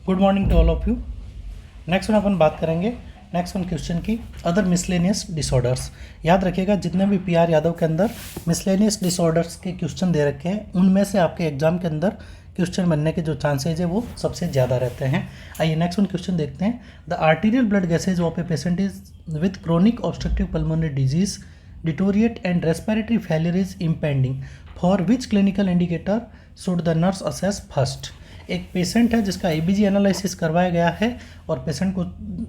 Good morning to all of you. Next one अपन बात करेंगे नेक्स्ट वन क्वेश्चन की अदर मिसलेनियस डिसऑर्डर्स। याद रखिएगा जितने भी पीआर यादव के अंदर मिसलेनियस डिसऑर्डर्स के क्वेश्चन दे रखे हैं उनमें से आपके एग्जाम के अंदर क्वेश्चन बनने के जो चांसेज है वो सबसे ज़्यादा रहते हैं। आइए नेक्स्ट वन क्वेश्चन देखते हैं। The arterial blood gases of a patient is with chronic obstructive pulmonary disease deteriorate and respiratory failure is impending for which clinical indicator should the nurse assess first. एक patient है जिसका ABG analysis करवाया गया है और patient को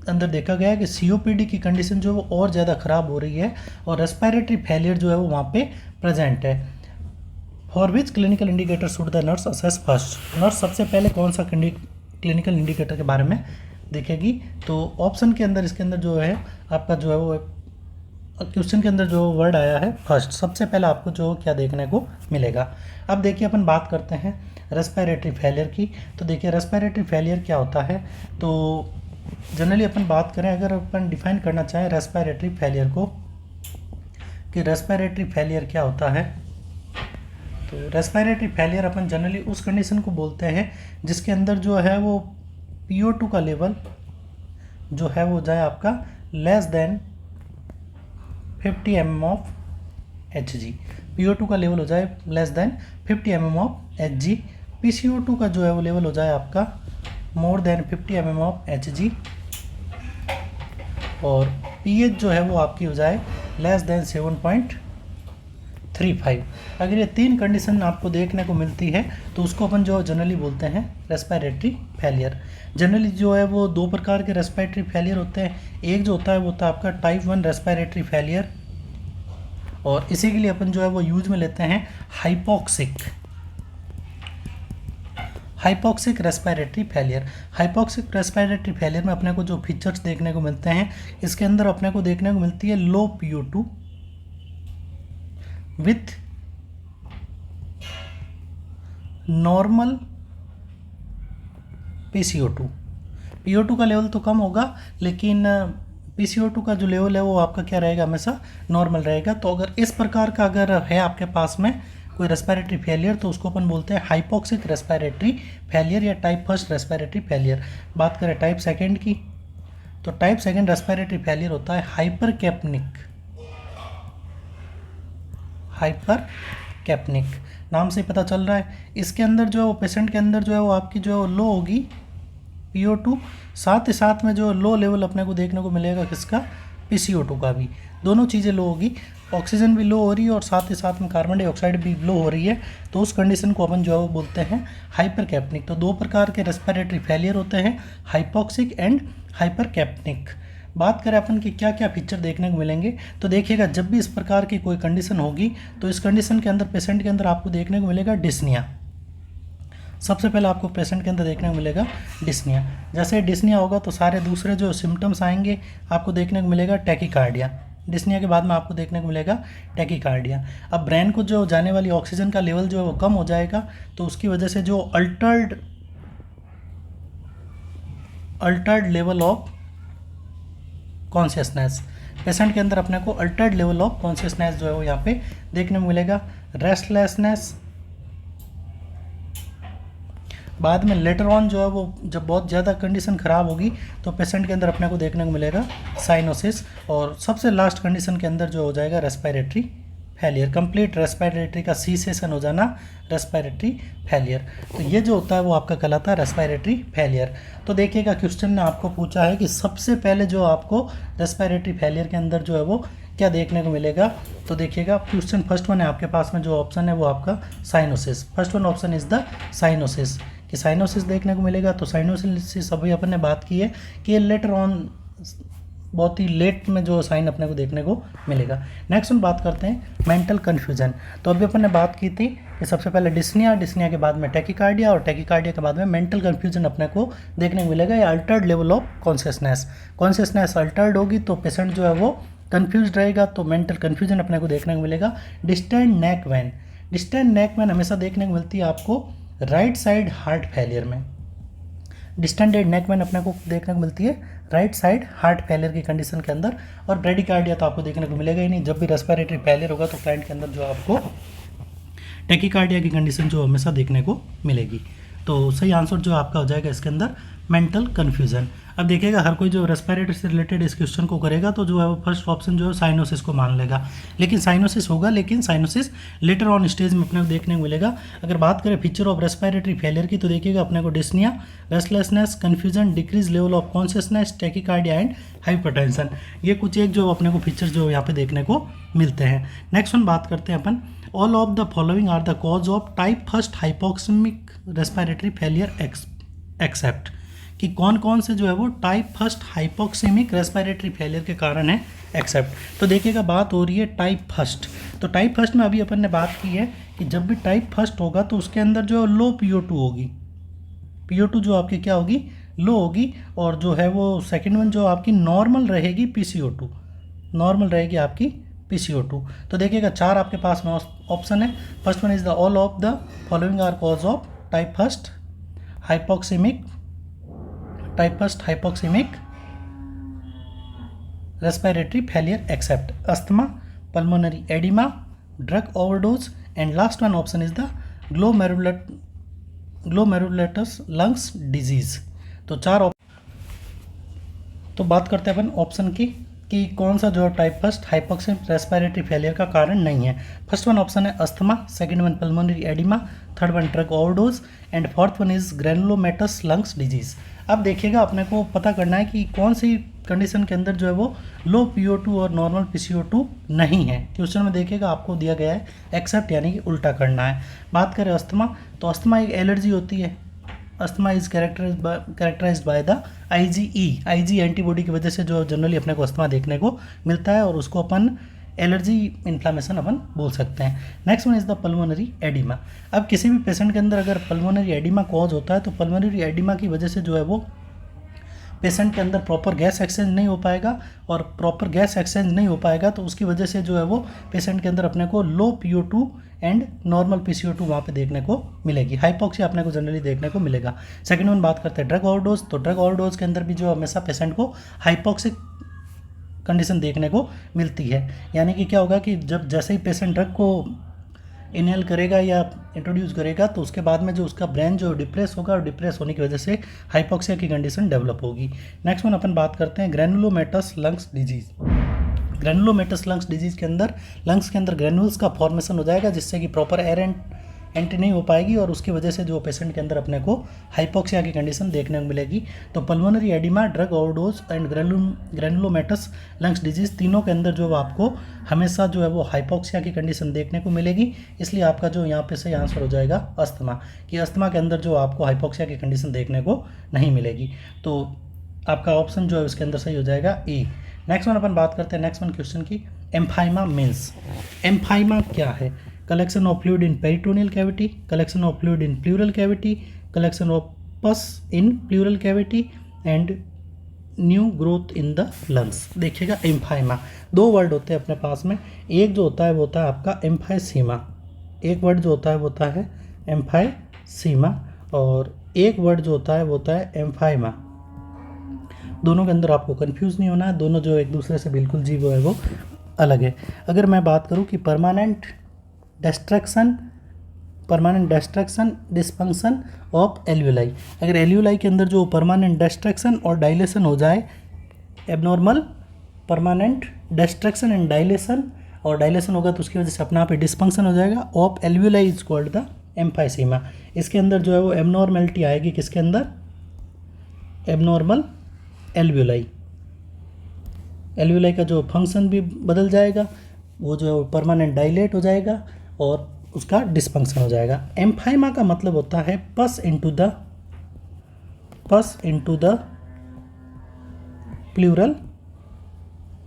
अंदर देखा गया है कि सीओपीडी की कंडीशन जो है वो और ज़्यादा ख़राब हो रही है और रेस्पिरेटरी फेलियर जो है वो वहाँ पे प्रेजेंट है। For which clinical indicator should the nurse assess first. Nurse सबसे पहले कौन सा क्लिनिकल इंडिकेटर के बारे में देखेगी? तो ऑप्शन के अंदर इसके अंदर जो है आपका जो है वो क्वेश्चन के अंदर जो वर्ड आया है फर्स्ट, सबसे पहले आपको जो क्या देखने को मिलेगा। अब देखिए अपन बात करते हैं रेस्पिरेटरी फेलियर की। तो देखिए रेस्पिरेटरी फेलियर क्या होता है, तो जनरली अपन बात करें अगर अपन डिफाइन करना चाहें रेस्पिरेटरी फेलियर को कि रेस्पिरेटरी फेलियर क्या होता है, तो रेस्पिरेटरी फेलियर अपन जनरली उस कंडीशन को बोलते हैं जिसके अंदर जो है वो PO2 का लेवल जो है वो जाए आपका less than 50 mm of Hg। PO2 का लेवल हो जाए less than 50 mm of Hg। PCO2 का जो है वो लेवल हो जाए आपका more than 50 mm of Hg और pH जो है वो आपकी हो जाए लेस देन 7.35। अगर ये तीन कंडीशन आपको देखने को मिलती है तो उसको अपन जो जनरली बोलते हैं रेस्पिरेटरी फेलियर। जनरली जो है वो दो प्रकार के रेस्पिरेटरी फेलियर होते हैं। एक जो होता है वो होता है आपका टाइप 1 रेस्पिरेटरी फेलियर और इसी के लिए अपन जो है वो यूज में लेते हैं hypoxic respiratory failure. Hypoxic respiratory failure में अपने को जो फीचर्स देखने को मिलते हैं इसके अंदर अपने को देखने को मिलती है लो PO2 with normal PCO2। PO2 का लेवल तो कम होगा लेकिन PCO2 का जो लेवल है वो आपका क्या रहेगा, हमेशा नॉर्मल रहेगा। तो अगर इस प्रकार का अगर है आपके पास में कोई रेस्पिरेटरी फेलियर तो उसको अपन बोलते हैं हाइपोक्सिक रेस्पिरेटरी फेलियर या टाइप 1 रेस्पिरेटरी फेलियर। बात करें टाइप 2 की तो टाइप 2 रेस्पिरेटरी फेलियर होता है हाइपरकैप्निक। नाम से पता चल रहा है इसके अंदर जो है वो पेशेंट के अंदर जो है वो आपकी जो लो होगी PO2, साथ ही साथ में जो लो लेवल अपने को देखने को मिलेगा किसका, PCO2 का भी। दोनों चीज़ें लो होगी, ऑक्सीजन भी लो हो रही है और साथ ही साथ में कार्बन डाइऑक्साइड भी लो हो रही है। तो उस कंडीशन को अपन जो है वो बोलते हैं हाइपरकैप्निक। तो दो प्रकार के रेस्पिरेटरी फेलियर होते हैं, हाइपोक्सिक एंड हाइपरकैप्निक। बात करें अपन कि क्या क्या फीचर देखने को मिलेंगे तो देखिएगा जब भी इस प्रकार की कोई कंडीशन होगी तो इस कंडीशन के अंदर पेशेंट के अंदर आपको देखने को मिलेगा डिस्निया। सबसे पहले आपको पेशेंट के अंदर देखने को मिलेगा डिस्निया। जैसे डिस्निया होगा तो सारे दूसरे जो सिम्टम्स आएंगे आपको देखने को मिलेगा टैकीकार्डिया। डिस्निया के बाद में आपको देखने को मिलेगा टैकीकार्डिया। अब ब्रेन को जो जाने वाली ऑक्सीजन का लेवल जो है वो कम हो जाएगा तो उसकी वजह से जो Altered level of consciousness, patient के अंदर अपने को अल्टर्ड लेवल ऑफ कॉन्शियसनेस जो है वो यहाँ पे देखने को मिलेगा। रेस्टलेसनेस, बाद में लेटर ऑन जो है वो जब बहुत ज़्यादा कंडीशन ख़राब होगी तो पेशेंट के अंदर अपने को देखने को मिलेगा साइनोसिस और सबसे लास्ट कंडीशन के अंदर जो हो जाएगा रेस्पिरेटरी फेलियर। कंप्लीट रेस्पिरेटरी का सीसेशन हो जाना रेस्पिरेटरी फेलियर। तो ये जो होता है वो आपका कहलाता है रेस्पिरेटरी फेलियर। तो देखिएगा क्वेश्चन ने आपको पूछा है कि सबसे पहले जो आपको रेस्पिरेटरी फेलियर के अंदर जो है वो क्या देखने को मिलेगा। तो देखिएगा क्वेश्चन फर्स्ट वन है आपके पास में, जो ऑप्शन है वो आपका cyanosis. First one option is the cyanosis कि साइनोसिस देखने को मिलेगा। तो साइनोसिस अभी अपन ने बात की है कि लेटर ऑन बहुत ही लेट में जो साइन अपने को देखने को मिलेगा। नेक्स्ट हम बात करते हैं मेंटल कन्फ्यूजन। तो अभी अपन ने बात की थी कि सबसे पहले डिस्निया के बाद में टैकीकार्डिया और टैकीकार्डिया के बाद में मेंटल कन्फ्यूजन अपने को देखने को मिलेगा या Altered level of consciousness Altered होगी तो पेशेंट जो है वो कन्फ्यूज रहेगा तो मेंटल कन्फ्यूजन अपने को देखने को मिलेगा। डिस्टेंट नेक वेन हमेशा देखने को मिलती है आपको राइट साइड हार्ट फेलियर में। डिस्टेंडेड नेक वेन अपने को देखने को मिलती है राइट साइड हार्ट फेलियर की कंडीशन के अंदर और ब्रेडिकार्डिया तो आपको देखने को मिलेगा ही नहीं। जब भी रेस्पिरेटरी फेलियर होगा तो क्लाइंट के अंदर जो आपको टैकीकार्डिया की कंडीशन जो हमेशा देखने को मिलेगी। तो सही आंसर जो आपका हो जाएगा इसके अंदर मेंटल कन्फ्यूजन। अब देखिएगा हर कोई जो रेस्पिरेटरी से रिलेटेड इस क्वेश्चन को करेगा तो जो है वो फर्स्ट ऑप्शन जो है साइनोसिस को मान लेगा, लेकिन साइनोसिस होगा, लेकिन साइनोसिस लेटर ऑन स्टेज में अपने को देखने को मिलेगा। अगर बात करें फीचर ऑफ रेस्पिरेटरी फेलियर की तो देखिएगा अपने को dyspnea, restlessness, confusion, decrease level of consciousness, tachycardia and hypertension, ये कुछ एक जो अपने को फीचर्स जो यहाँ पे देखने को मिलते हैं। नेक्स्ट वन बात करते हैं अपन, all of the following are the cause of type first hypoxemic respiratory failure except, कि कौन कौन से जो है वो type first hypoxemic respiratory failure के कारण है एक्सेप्ट। तो देखिएगा बात हो रही है टाइप फर्स्ट, तो टाइप फर्स्ट में अभी अपन ने बात की है कि जब भी टाइप फर्स्ट होगा तो उसके अंदर जो लो PO2 होगी, PO2 जो आपकी क्या होगी, लो होगी, और जो है वो सेकेंड वन जो आपकी नॉर्मल रहेगी PCO2, नॉर्मल रहेगी आपकी PCO2। तो देखिएगा 4 आपके पास में ऑप्शन है। First one is the all of the following are cause of type first hypoxemic respiratory failure except asthma, pulmonary oedema, drug overdose and last one option is the glomerulitis lungs disease. तो 4 तो बात करते हैं अपन option की कि कौन सा जो type first hypoxemic respiratory failure का कारण नहीं है। फर्स्ट वन ऑप्शन है asthma, second one pulmonary oedema, third one drug overdose and fourth one is granulomatous lungs disease. अब देखिएगा अपने को पता करना है कि कौन सी कंडीशन के अंदर जो है वो लो PO2 और नॉर्मल PCO2 नहीं है। क्वेश्चन में देखिएगा आपको दिया गया है एक्सेप्ट, यानी कि उल्टा करना है। बात करें अस्थमा, तो अस्थमा एक एलर्जी होती है। Asthma is characterized by the IgE antibody की वजह से जो जनरली अपने को अस्थमा देखने को मिलता है, और उसको अपन एलर्जी इन्फ्लामेशन अपन बोल सकते हैं। Next one is the pulmonary oedema. अब किसी भी पेशेंट के अंदर अगर पल्मोनरी एडिमा कॉज होता है तो पल्मोनरी एडिमा की वजह से जो है वो पेशेंट के अंदर प्रॉपर गैस एक्सचेंज नहीं हो पाएगा, और प्रॉपर गैस एक्सचेंज नहीं हो पाएगा तो उसकी वजह से जो है वो पेशेंट के अंदर अपने को लो PO2 एंड नॉर्मल PCO2 वहाँ पे देखने को मिलेगी। हाइपोक्सिया अपने को जनरली देखने को मिलेगा। सेकंड वन बात करते हैं ड्रग ओवरडोज, तो ड्रग ओवरडोज के अंदर भी जो हमेशा पेशेंट को हाइपोक्सिक कंडीशन देखने को मिलती है, यानी कि क्या होगा कि जब जैसे ही पेशेंट ड्रग को इनहेल करेगा या इंट्रोड्यूस करेगा तो उसके बाद में जो उसका ब्रेन जो डिप्रेस होगा, और डिप्रेस होने की वजह से हाइपोक्सिया की कंडीशन डेवलप होगी। नेक्स्ट वन अपन बात करते हैं granulomatous lungs disease. Granulomatous lungs disease के अंदर लंग्स के अंदर ग्रेनुल्स का फॉर्मेशन हो जाएगा, जिससे कि प्रॉपर एयर एंट्री नहीं हो पाएगी, और उसकी वजह से जो पेशेंट के अंदर अपने को हाइपोक्सिया की कंडीशन देखने को मिलेगी। तो pulmonary oedema, drug overdose and granulomatous lungs disease, तीनों के अंदर जो आपको हमेशा जो है वो हाइपोक्सिया की कंडीशन देखने को मिलेगी। इसलिए आपका जो यहाँ पे सही आंसर हो जाएगा अस्थमा, कि अस्थमा के अंदर जो आपको हाइपोक्सिया की कंडीशन देखने को नहीं मिलेगी। तो आपका ऑप्शन जो है उसके अंदर सही हो जाएगा E। नेक्स्ट वन अपन बात करते हैं नेक्स्ट वन क्वेश्चन की, एम्फाइमा मीन्स। एम्फाइमा क्या है? Collection of fluid in peritoneal cavity, collection of fluid in pleural cavity, collection of पस इन pleural cavity and new growth in the lungs. देखिएगा एम्फाइमा, 2 वर्ड होते हैं अपने पास में। एक जो होता है वो होता है आपका एम्फाइसीमा, एक वर्ड जो होता है वो होता है एम्फाइसीमा, और एक वर्ड जो होता है वो होता है एम्फाइमा। दोनों के अंदर आपको कंफ्यूज नहीं होना है, दोनों जो एक दूसरे से बिल्कुल जी वो है वो अलग है। अगर मैं बात करूँ कि परमानेंट डिस्ट्रक्शन डिस्फंक्शन ऑफ एल्यूलाई, अगर एल्यूलाई के अंदर जो परमानेंट डिस्ट्रक्शन और डायलेशन हो जाए, abnormal permanent destruction and dilation, और डायलेशन होगा तो उसकी वजह से अपने आप ही डिस्फंक्शन हो जाएगा, of एल्यूलाई is called the emphysema. इसके अंदर जो है वो एबनॉर्मेलिटी आएगी, किसके अंदर? एबनॉर्मल एल्यूलाई। एल्यूलाई का जो फंक्शन भी बदल जाएगा, वो जो है परमानेंट डायलेट हो जाएगा और उसका डिस्फंक्शन हो जाएगा। एम्फाइमा का मतलब होता है पस into the pleural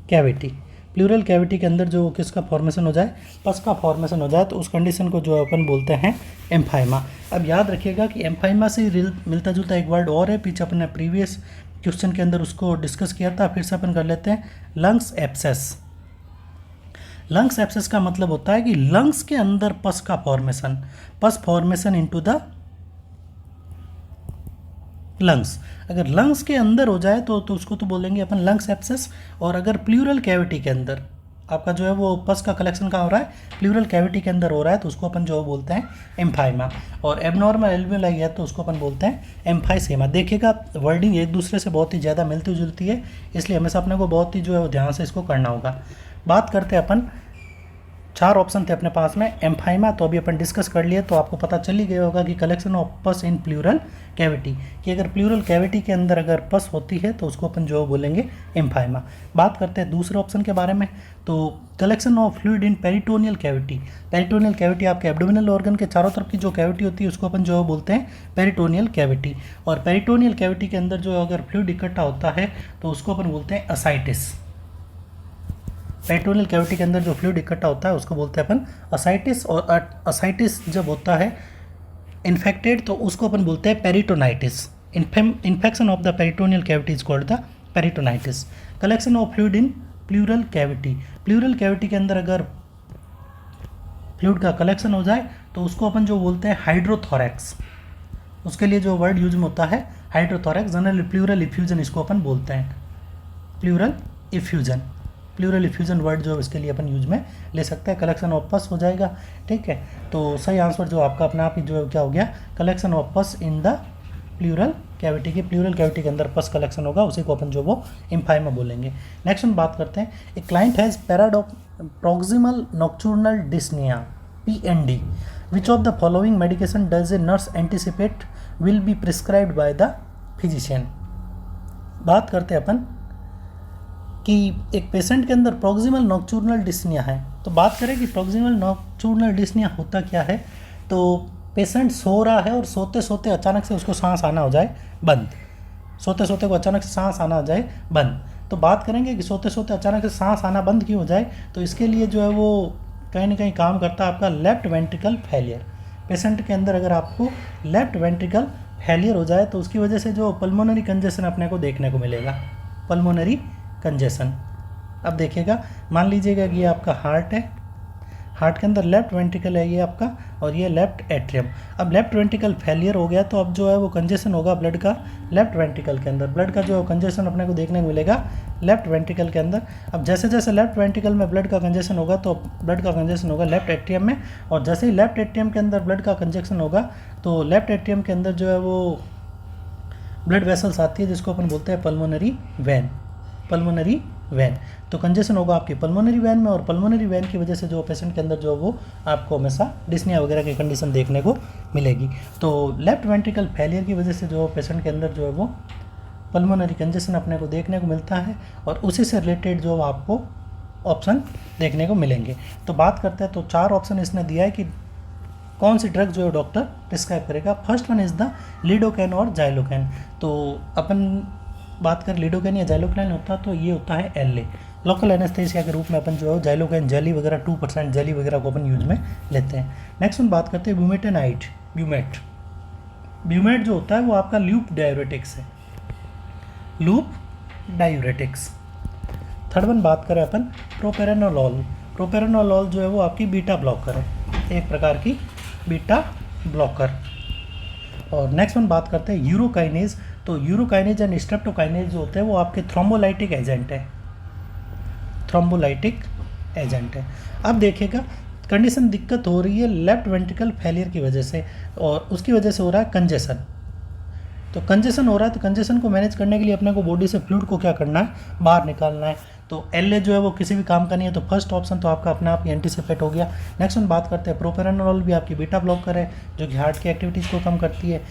cavity. Pleural cavity के अंदर जो किसका फॉर्मेशन हो जाए, पस का फॉर्मेशन हो जाए, तो उस कंडीशन को जो अपन बोलते हैं एम्फाइमा। अब याद रखिएगा कि एम्फाइमा से मिलता जुलता एक वर्ड और है, पीछे अपने प्रीवियस क्वेश्चन के अंदर उसको डिस्कस किया था, फिर से अपन कर लेते हैं, लंग्स एब्सेस। लंग्स एब्सेस का मतलब होता है कि लंग्स के अंदर पस का formation, pus formation into the lungs. अगर लंग्स के अंदर हो जाए तो उसको तो बोलेंगे अपन लंग्स एब्सेस। और अगर प्लूरल कैविटी के अंदर आपका जो है वो पस का कलेक्शन कहाँ हो रहा है, प्लूरल कैविटी के अंदर हो रहा है, तो उसको अपन जो है बोलते हैं एम्फाइमा। और एबनॉर्मल एल्वियोलाई है तो उसको अपन बोलते हैं एम्फाइसेमा। देखिएगा वर्डिंग एक दूसरे से बहुत ही ज़्यादा मिलती जुलती है, इसलिए हमेशा अपने को बहुत ही जो है वो ध्यान से इसको करना होगा। बात करते हैं अपन, 4 ऑप्शन थे अपने पास में एम्फाइमा, तो अभी अपन डिस्कस कर लिए, तो आपको पता चल ही गया होगा कि कलेक्शन ऑफ पस इन प्लूरल कैविटी, कि अगर प्लूरल कैविटी के अंदर अगर पस होती है तो उसको अपन जो बोलेंगे एम्फाइमा। बात करते हैं दूसरे ऑप्शन के बारे में, तो collection of fluid in peritoneal cavity. Peritoneal cavity आपके एब्डोमिनल ऑर्गन के चारों तरफ की जो कैविटी होती है उसको अपन जो बोलते हैं पेरिटोनियल कैविटी। और पेरिटोनियल कैविटी के अंदर जो अगर फ्लूइड इकट्ठा होता है तो उसको अपन बोलते हैं असाइटिस। पेरिटोनियल कैविटी के अंदर जो फ्लूइड इकट्ठा होता है उसको बोलते हैं अपन असाइटिस। और असाइटिस जब होता है इन्फेक्टेड तो उसको अपन बोलते हैं peritonitis. Infection of the peritoneal cavity is called the peritonitis. Collection of fluid in plural cavity, pleural cavity के अंदर अगर फ्लूइड का कलेक्शन हो जाए तो उसको अपन जो बोलते हैं हाइड्रोथोरैक्स। उसके लिए जो वर्ड यूज में होता है हाइड्रोथोरैक्स, जनरली प्लूरल इफ्यूजन इसको अपन बोलते हैं, plural effusion. Pleural effusion word जो इसके लिए अपन यूज में ले सकते हैं। कलेक्शन ऑफ पस हो जाएगा, ठीक है। तो सही आंसर जो आपका अपने आप ही जो क्या हो गया, कलेक्शन ऑफ पस इन द प्लूरल कैविटी की, प्लूरल कैविटी के अंदर पस कलेक्शन होगा, उसी को अपन जो वो एम्फाइमा बोलेंगे। नेक्स्ट हम बात करते हैं, a client has proximal nocturnal dyspnea PND, which of the following medication does a nurse anticipate will be prescribed by the physician. बात करते हैं अपन कि एक पेशेंट के अंदर प्रॉक्सिमल नॉक्टर्नल डिस्निया है, तो बात करें कि प्रॉक्सिमल नॉक्टर्नल डिस्निया होता क्या है। तो पेशेंट सो रहा है और सोते सोते अचानक से उसको सांस आना हो जाए बंद, सोते सोते को अचानक से सांस आना हो जाए बंद। तो बात करेंगे कि सोते सोते अचानक से सांस आना बंद क्यों हो जाए, तो इसके लिए जो है वो कहीं ना कहीं काम करता है आपका लेफ्ट वेंट्रिकल फेलियर। पेशेंट के अंदर अगर आपको लेफ्ट वेंट्रिकल फेलियर हो जाए तो उसकी वजह से जो पल्मोनरी कंजेशन अपने को देखने को मिलेगा, पल्मोनरी कंजेशन। अब देखिएगा, मान लीजिएगा कि ये आपका हार्ट है, हार्ट के अंदर लेफ्ट वेंट्रिकल है ये आपका, और ये लेफ्ट एट्रियम। अब लेफ्ट वेंट्रिकल फेलियर हो गया तो अब जो है वो कंजेशन होगा ब्लड का लेफ्ट वेंट्रिकल के अंदर, ब्लड का जो कंजेशन अपने को देखने को मिलेगा लेफ्ट वेंट्रिकल के अंदर। अब जैसे जैसे लेफ्ट वेंट्रिकल में ब्लड का कंजेशन होगा तो ब्लड का कंजेशन होगा लेफ्ट एट्रियम में, और जैसे ही लेफ्ट एट्रियम के अंदर ब्लड का कंजेशन होगा तो लेफ्ट एट्रियम के अंदर जो है वो ब्लड वेसल्स आती है जिसको अपन बोलते हैं पल्मोनरी वेन, पल्मोनरी वैन। तो कंजेशन होगा आपकी पल्मोनरी वैन में, और पल्मोनरी वैन की वजह से जो पेशेंट के अंदर जो वो आपको हमेशा डिस्निया वगैरह की कंडीशन देखने को मिलेगी। तो लेफ्ट वेंट्रिकल फेलियर की वजह से जो पेशेंट के अंदर जो है वो पल्मोनरी कंजेशन अपने को देखने को मिलता है, और उसी से रिलेटेड जो आपको ऑप्शन देखने को मिलेंगे। तो बात करते हैं, तो 4 ऑप्शन इसने दिया है कि कौन सी ड्रग जो है डॉक्टर प्रिस्क्राइब करेगा। फर्स्ट वन इज़ द लिडोकैन और जाइलोकैन। तो अपन बात कर लिडोकैन या जाइलोकैन होता तो ये होता है LA, लोकल एनेस्थेसिया के रूप में अपन जो है जाइलोकैन जेली वगैरह 2% जेली वगैरह को अपन यूज में लेते हैं। नेक्स्ट हम बात करते हैं ब्यूमेटेनाइड, ब्यूमेट जो होता है वो आपका लूप डायूरेटिक्स है, लूप डायूरेटिक्स। थर्ड वन बात करें अपन प्रोपेरानोलोल, प्रोपेरानोलोल जो है वो आपकी बीटा ब्लॉकर है, एक प्रकार की बीटा ब्लॉकर। और नेक्स्ट वन बात करते हैं यूरोकाइनेज। तो यूरोकाइनेज एंड स्ट्रेप्टोकाइनेज जो होते हैं वो आपके थ्रोम्बोलाइटिक एजेंट है, थ्रोम्बोलाइटिक एजेंट है। अब देखिएगा कंडीशन दिक्कत हो रही है लेफ्ट वेंट्रिकल फेलियर की वजह से, और उसकी वजह से हो रहा है कंजेशन। तो कंजेशन हो रहा है, तो कंजेशन को मैनेज करने के लिए अपने को बॉडी से फ्लूइड को क्या करना है, बाहर निकालना है। तो LA जो है वो किसी भी काम का नहीं है, तो फर्स्ट ऑप्शन तो आपका अपने आप ही एंटीसिपेट हो गया। नेक्स्ट हम बात करते हैं प्रोपेरानोलोल, भी आपकी बीटा ब्लॉकर है जो कि हार्ट की एक्टिविटीज़ को कम करती है,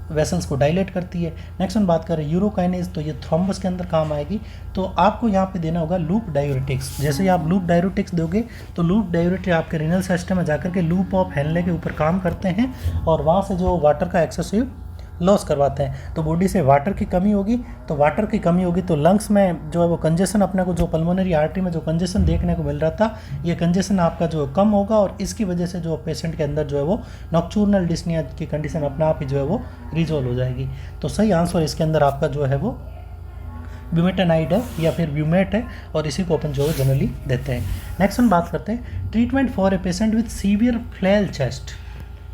वेसल्स को डायलेट करती है। नेक्स्ट हम बात करें यूरोकाइनेज, तो ये थ्रोम्बस के अंदर काम आएगी। तो आपको यहाँ पे देना होगा लूप डायूरेटिक्स। जैसे ही आप लूप डायूरेटिक्स दोगे तो लूप डायूरेटिक आपके रीनल सिस्टम में जाकर के लूप ऑफ हेनले के ऊपर काम करते हैं, और वहाँ से जो वाटर का एक्सेसिव लॉस करवाते हैं। तो बॉडी से वाटर की कमी होगी, तो वाटर की कमी होगी तो लंग्स में जो है वो कंजेशन अपने को, जो पल्मोनरी आर्टरी में जो कंजेशन देखने को मिल रहा था, ये कंजेशन आपका जो कम होगा, और इसकी वजह से जो पेशेंट के अंदर जो है वो नॉक्टर्नल डिस्निया की कंडीशन अपने आप ही जो है वो रिजॉल्व हो जाएगी। तो सही आंसर इसके अंदर आपका जो है वो ब्यूमेटेनाइड है या फिर ब्यूमेट है, और इसी को अपन जो है जनरली देते हैं। नेक्स्ट हम बात करते हैं treatment for a patient with severe flail chest,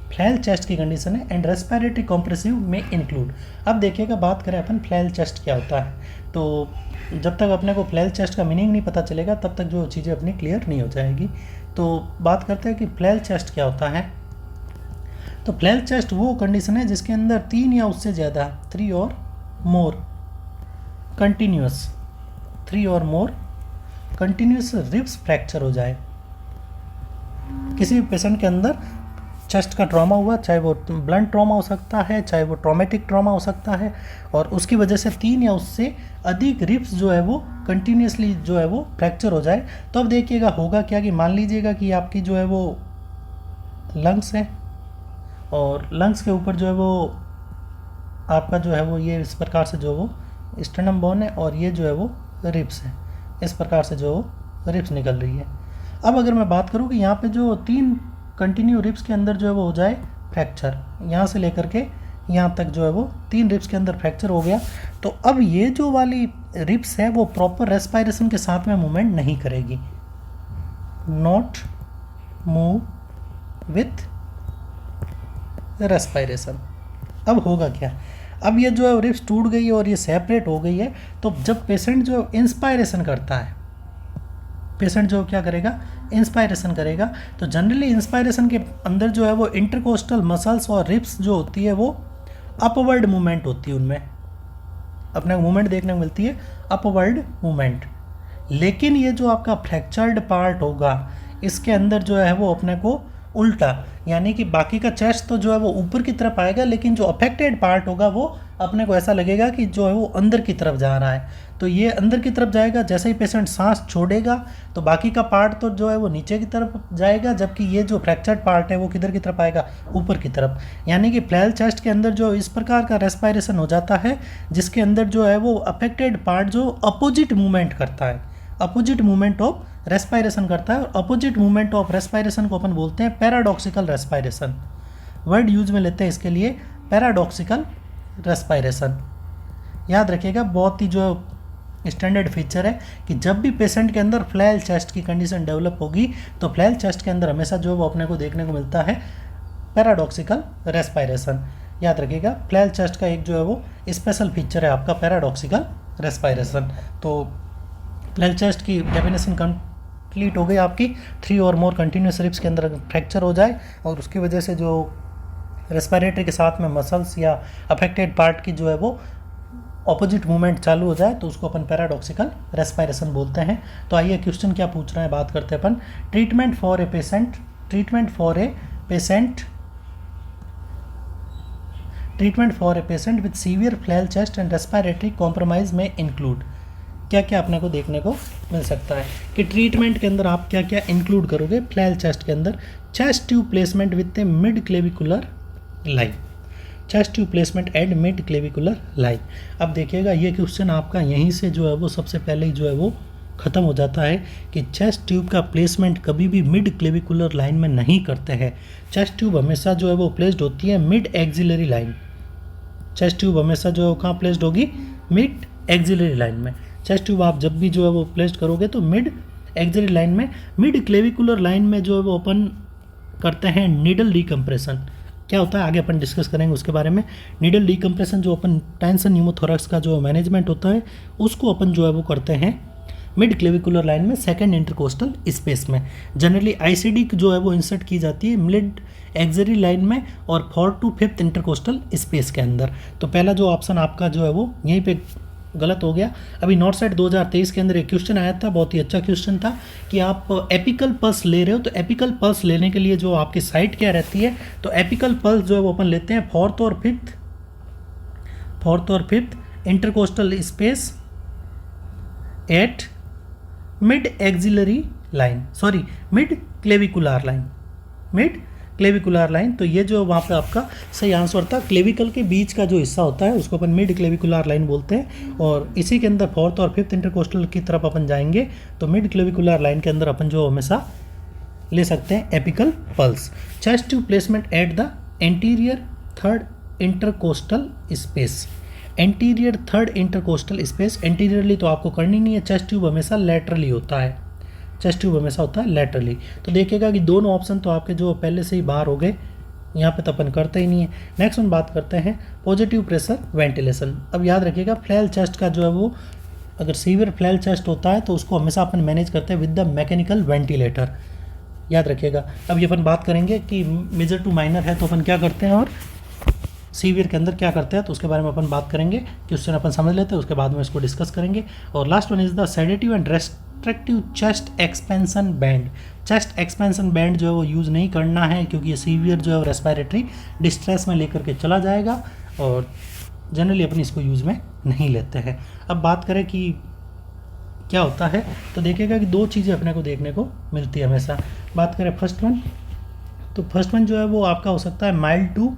flail chest की कंडीशन है, एंड रेस्पिरेटरी कॉम्प्रेसिव में इंक्लूड। अब देखिएगा बात करें अपन फ्लैल चेस्ट क्या होता है। तो जब तक अपने को फ्लैल चेस्ट का मीनिंग नहीं पता चलेगा तब तक जो चीज़ें अपनी क्लियर नहीं हो जाएगी। तो बात करते हैं कि फ्लैल चेस्ट क्या होता है। तो फ्लैल चेस्ट वो कंडीशन है जिसके अंदर 3 या उससे ज़्यादा 3 और मोर कंटिन्यूस रिब्स फ्रैक्चर हो जाए। किसी भी पेशेंट के अंदर चेस्ट का ट्रॉमा हुआ, चाहे वो ब्लंट ट्रॉमा हो सकता है, चाहे वो ट्रॉमेटिक ट्रॉमा हो सकता है, और उसकी वजह से 3 या उससे अधिक रिब्स जो है वो कंटिन्यूसली जो है वो फ्रैक्चर हो जाए। तो अब देखिएगा होगा क्या कि मान लीजिएगा कि आपकी जो है वो लंग्स है और लंग्स के ऊपर जो है वो आपका जो है वो ये इस प्रकार से जो वो स्टर्नम बोन है और ये जो है वो रिब्स है, इस प्रकार से जो रिब्स निकल रही है। अब अगर मैं बात करूँ कि यहाँ पे जो 3 कंटिन्यू रिब्स के अंदर जो है वो हो जाए फ्रैक्चर, यहाँ से लेकर के यहाँ तक जो है वो 3 रिब्स के अंदर फ्रैक्चर हो गया, तो अब ये जो वाली रिब्स है वो प्रॉपर रेस्पायरेशन के साथ में मूवमेंट नहीं करेगी, नॉट मूव विथ रेस्पायरेशन। अब होगा क्या, अब ये जो है रिब्स टूट गई है और ये सेपरेट हो गई है, तो जब पेशेंट जो इंस्पायरेशन करता है, पेशेंट जो क्या करेगा, इंस्पायरेशन करेगा, तो जनरली इंस्पायरेशन के अंदर जो है वो इंटरकोस्टल मसल्स और रिब्स जो होती है वो अपवर्ड मूवमेंट होती है, उनमें अपने मूवमेंट देखने को मिलती है, अपवर्ड मूवमेंट। लेकिन ये जो आपका फ्रैक्चर्ड पार्ट होगा इसके अंदर जो है वो अपने को उल्टा, यानी कि बाकी का चेस्ट तो जो है वो ऊपर की तरफ आएगा, लेकिन जो अफेक्टेड पार्ट होगा वो अपने को ऐसा लगेगा कि जो है वो अंदर की तरफ जा रहा है। तो ये अंदर की तरफ जाएगा, जैसे ही पेशेंट सांस छोड़ेगा तो बाकी का पार्ट तो जो है वो नीचे की तरफ जाएगा, जबकि ये जो फ्रैक्चर्ड पार्ट है वो किधर की तरफ आएगा, ऊपर की तरफ। यानी कि फ्लैल चेस्ट के अंदर जो इस प्रकार का रेस्पायरेशन हो जाता है जिसके अंदर जो है वो अफेक्टेड पार्ट जो अपोजिट मूवमेंट करता है, अपोजिट मूवमेंट ऑफ रेस्पायरेशन करता है, और अपोजिट मूवमेंट ऑफ रेस्पायरेशन को अपन बोलते हैं पैराडॉक्सिकल रेस्पायरेशन। वर्ड यूज में लेते हैं इसके लिए पैराडॉक्सिकल रेस्पायरेशन। याद रखिएगा, बहुत ही जो स्टैंडर्ड फीचर है कि जब भी पेशेंट के अंदर फ्लैल चेस्ट की कंडीशन डेवलप होगी तो फ्लैल चेस्ट के अंदर हमेशा जो है वो अपने को देखने को मिलता है पैराडॉक्सिकल रेस्पायरेशन। याद रखिएगा, फ्लैल चेस्ट का एक जो है वो स्पेशल फीचर है आपका पैराडॉक्सिकल रेस्पायरेशन। तो फ्लैल चेस्ट की डेफिनेशन कंप्लीट हो गई आपकी, 3 और मोर कंटिन्यूस रिब्स के अंदर फ्रैक्चर हो जाए और उसकी वजह से जो रेस्पिरेटरी के साथ में मसल्स या अफेक्टेड पार्ट की जो है वो ऑपोजिट मूवमेंट चालू हो जाए तो उसको अपन पैराडॉक्सिकल रेस्पायरेशन बोलते हैं। तो आइए क्वेश्चन क्या पूछ रहे हैं, बात करते हैं अपन। Treatment for a patient with severe flail chest and respiratory compromise में इंक्लूड। क्या क्या अपने को देखने को मिल सकता है कि ट्रीटमेंट के अंदर आप क्या क्या इंक्लूड करोगे फ्लैल चेस्ट के अंदर। Chest tube placement with A mid clavicular line, chest tube placement and mid clavicular line. अब देखिएगा ये क्वेश्चन आपका यहीं से जो है वो सबसे पहले ही जो है वो ख़त्म हो जाता है कि चेस्ट ट्यूब का प्लेसमेंट कभी भी मिड क्लेविकुलर लाइन में नहीं करते हैं। चेस्ट ट्यूब हमेशा जो है वो प्लेस्ड होती है mid axillary line. Chest tube हमेशा जो है कहाँ प्लेस्ड होगी, मिड एक्सिलरी लाइन में। चेस्ट ट्यूब आप जब भी जो है वो प्लेस्ड करोगे तो मिड एक्सिलरी लाइन में। मिड क्लेविकुलर लाइन में जो है वो अपन करते हैं नीडल डिकम्प्रेशन। क्या होता है आगे अपन डिस्कस करेंगे उसके बारे में। नीडल डिकम्प्रेशन जो अपन टेंशन न्यूमोथोरैक्स का जो मैनेजमेंट होता है उसको अपन जो है वो करते हैं मिड क्लेविकुलर लाइन में, सेकंड इंटरकोस्टल स्पेस में। जनरली आईसीडी जो है वो इंसर्ट की जाती है मिड एक्सिलरी लाइन में और 4 to 5th इंटरकोस्टल स्पेस के अंदर। तो पहला जो ऑप्शन आपका जो है वो यहीं पे गलत हो गया। अभी नॉर्थ साइड 2023 के अंदर एक क्वेश्चन आया था, बहुत ही अच्छा क्वेश्चन था कि आप एपिकल पल्स ले रहे हो, तो एपिकल पल्स लेने के लिए जो आपकी साइट क्या रहती है, तो एपिकल पल्स जो है वो अपन लेते हैं 4th और 5th intercostal space at mid axillary line, sorry mid clavicular line. तो ये जो वहाँ पे आपका सही आंसर था। क्लेविकल के बीच का जो हिस्सा होता है उसको अपन मिड क्लेविकुलर लाइन बोलते हैं, और इसी के अंदर 4th और 5th इंटरकोस्टल की तरफ अपन जाएंगे तो मिड क्लेविकुलर लाइन के अंदर अपन जो हमेशा ले सकते हैं apical pulse. Chest tube placement at the anterior third intercostal space. Anterior third intercostal space, anteriorly तो आपको करनी नहीं है, चेस्ट ट्यूब हमेशा लैटरली होता है, चेस्ट ट्यूब हमेशा होता है लैटरली। तो देखिएगा कि दोनों ऑप्शन तो आपके जो पहले से ही बाहर हो गए, यहाँ पे तो अपन करते ही नहीं है। नेक्स्ट हम बात करते हैं पॉजिटिव प्रेशर वेंटिलेशन। अब याद रखिएगा फ्लैल चेस्ट का जो है वो अगर सीवियर फ्लैल चेस्ट होता है तो उसको हमेशा अपन मैनेज करते हैं विद द मैकेनिकल वेंटिलेटर, याद रखिएगा। अब ये अपन बात करेंगे कि मेजर टू माइनर है तो अपन क्या करते हैं और सीवियर के अंदर क्या करते हैं, तो उसके बारे में अपन बात करेंगे। क्वेश्चन अपन समझ लेते हैं, उसके बाद में इसको डिस्कस करेंगे। और last one is the sedative and restrictive chest expansion band. Chest expansion band जो है वो यूज़ नहीं करना है, क्योंकि ये सीवियर जो है रेस्पिरेटरी डिस्ट्रेस में लेकर के चला जाएगा, और जनरली अपनी इसको यूज़ में नहीं लेते हैं। अब बात करें कि क्या होता है, तो देखिएगा कि दो चीज़ें अपने को देखने को मिलती है हमेशा। बात करें फर्स्ट वन, तो फर्स्ट वन जो है वो आपका हो सकता है mild to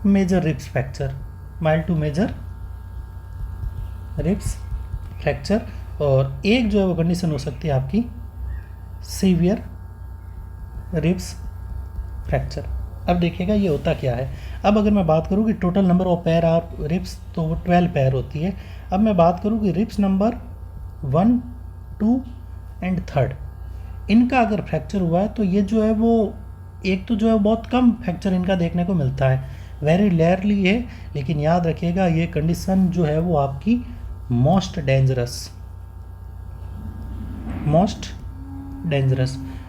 major ribs fracture, mild to major ribs fracture. और एक जो है वो कंडीशन हो सकती है आपकी सीवियर रिब्स फ्रैक्चर। अब देखिएगा ये होता क्या है। अब अगर मैं बात करूँ कि total number of pair are ribs, तो वो 12 पेयर होती है। अब मैं बात करूँ कि रिब्स नंबर 1, 2 एंड 3, इनका अगर फ्रैक्चर हुआ है तो ये जो है वो एक तो जो है बहुत कम फ्रैक्चर इनका देखने को मिलता है, वेरी रेयरली है। लेकिन याद रखिएगा ये कंडीशन जो है वो आपकी मोस्ट डेंजरस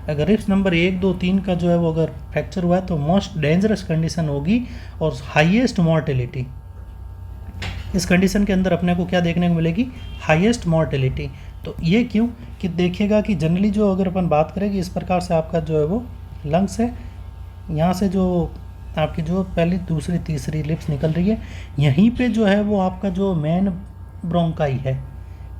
अगर रिब्स नंबर 1, 2, 3 का जो है वो अगर फ्रैक्चर हुआ है तो मोस्ट डेंजरस कंडीशन होगी और हाईएस्ट मॉर्टेलिटी। इस कंडीशन के अंदर अपने को क्या देखने को मिलेगी, हाईएस्ट मॉर्टेलिटी। तो ये क्यों कि देखिएगा कि जनरली जो अगर अपन बात करें कि इस प्रकार से आपका जो है वो लंग्स है, यहाँ से जो आपकी जो पहली, दूसरी, तीसरी लिप्स निकल रही है, यहीं पे जो है वो आपका जो मेन ब्रोंकाई है,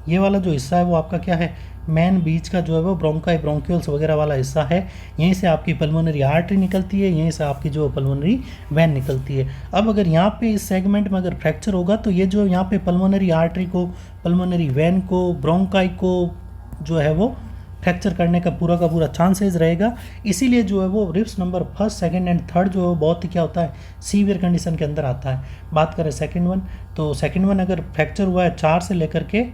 ये वाला जो हिस्सा है वो आपका क्या है, मेन बीच का जो है वो ब्रोंकाई, ब्रोंक्यूल्स वगैरह वाला हिस्सा है। यहीं से आपकी पल्मोनरी आर्टरी निकलती है, यहीं से आपकी जो पल्मोनरी वैन निकलती है। अब अगर यहाँ पे इस सेगमेंट में अगर फ्रैक्चर होगा तो ये जो यहाँ पे पल्मोनरी आर्टरी को, पल्मोनरी वैन को, ब्रोंकाई को जो है वो फ्रैक्चर करने का पूरा चांसेस रहेगा। इसीलिए जो है वो रिब्स नंबर 1, 2 एंड 3 जो है बहुत ही क्या होता है, सीवियर कंडीशन के अंदर आता है। बात करें सेकंड वन, तो सेकंड वन अगर फ्रैक्चर हुआ है 4 से लेकर के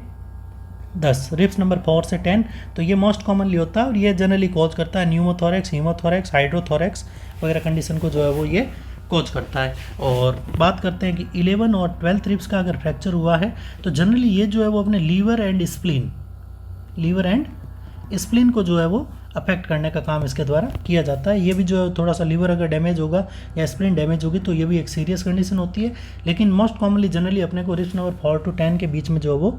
10, रिब्स नंबर 4 से 10, तो ये मोस्ट कॉमनली होता है और ये जनरली कॉज करता है न्यूमोथोरेक्स, हीमोथोरेक्स, हाइड्रोथोरेक्स वगैरह कंडीशन को जो है वो ये कॉज करता है। और बात करते हैं कि 11 और 12 रिब्स का अगर फ्रैक्चर हुआ है तो जनरली ये जो है वो अपने लीवर एंड स्प्लीन को जो है वो अफेक्ट करने का काम इसके द्वारा किया जाता है। ये भी जो है थोड़ा सा लीवर अगर डैमेज होगा या स्प्लीन डैमेज होगी तो ये भी एक सीरियस कंडीशन होती है। लेकिन मोस्ट कॉमनली जनरली अपने को रिब्स नंबर 4 to 10 के बीच में जो है वो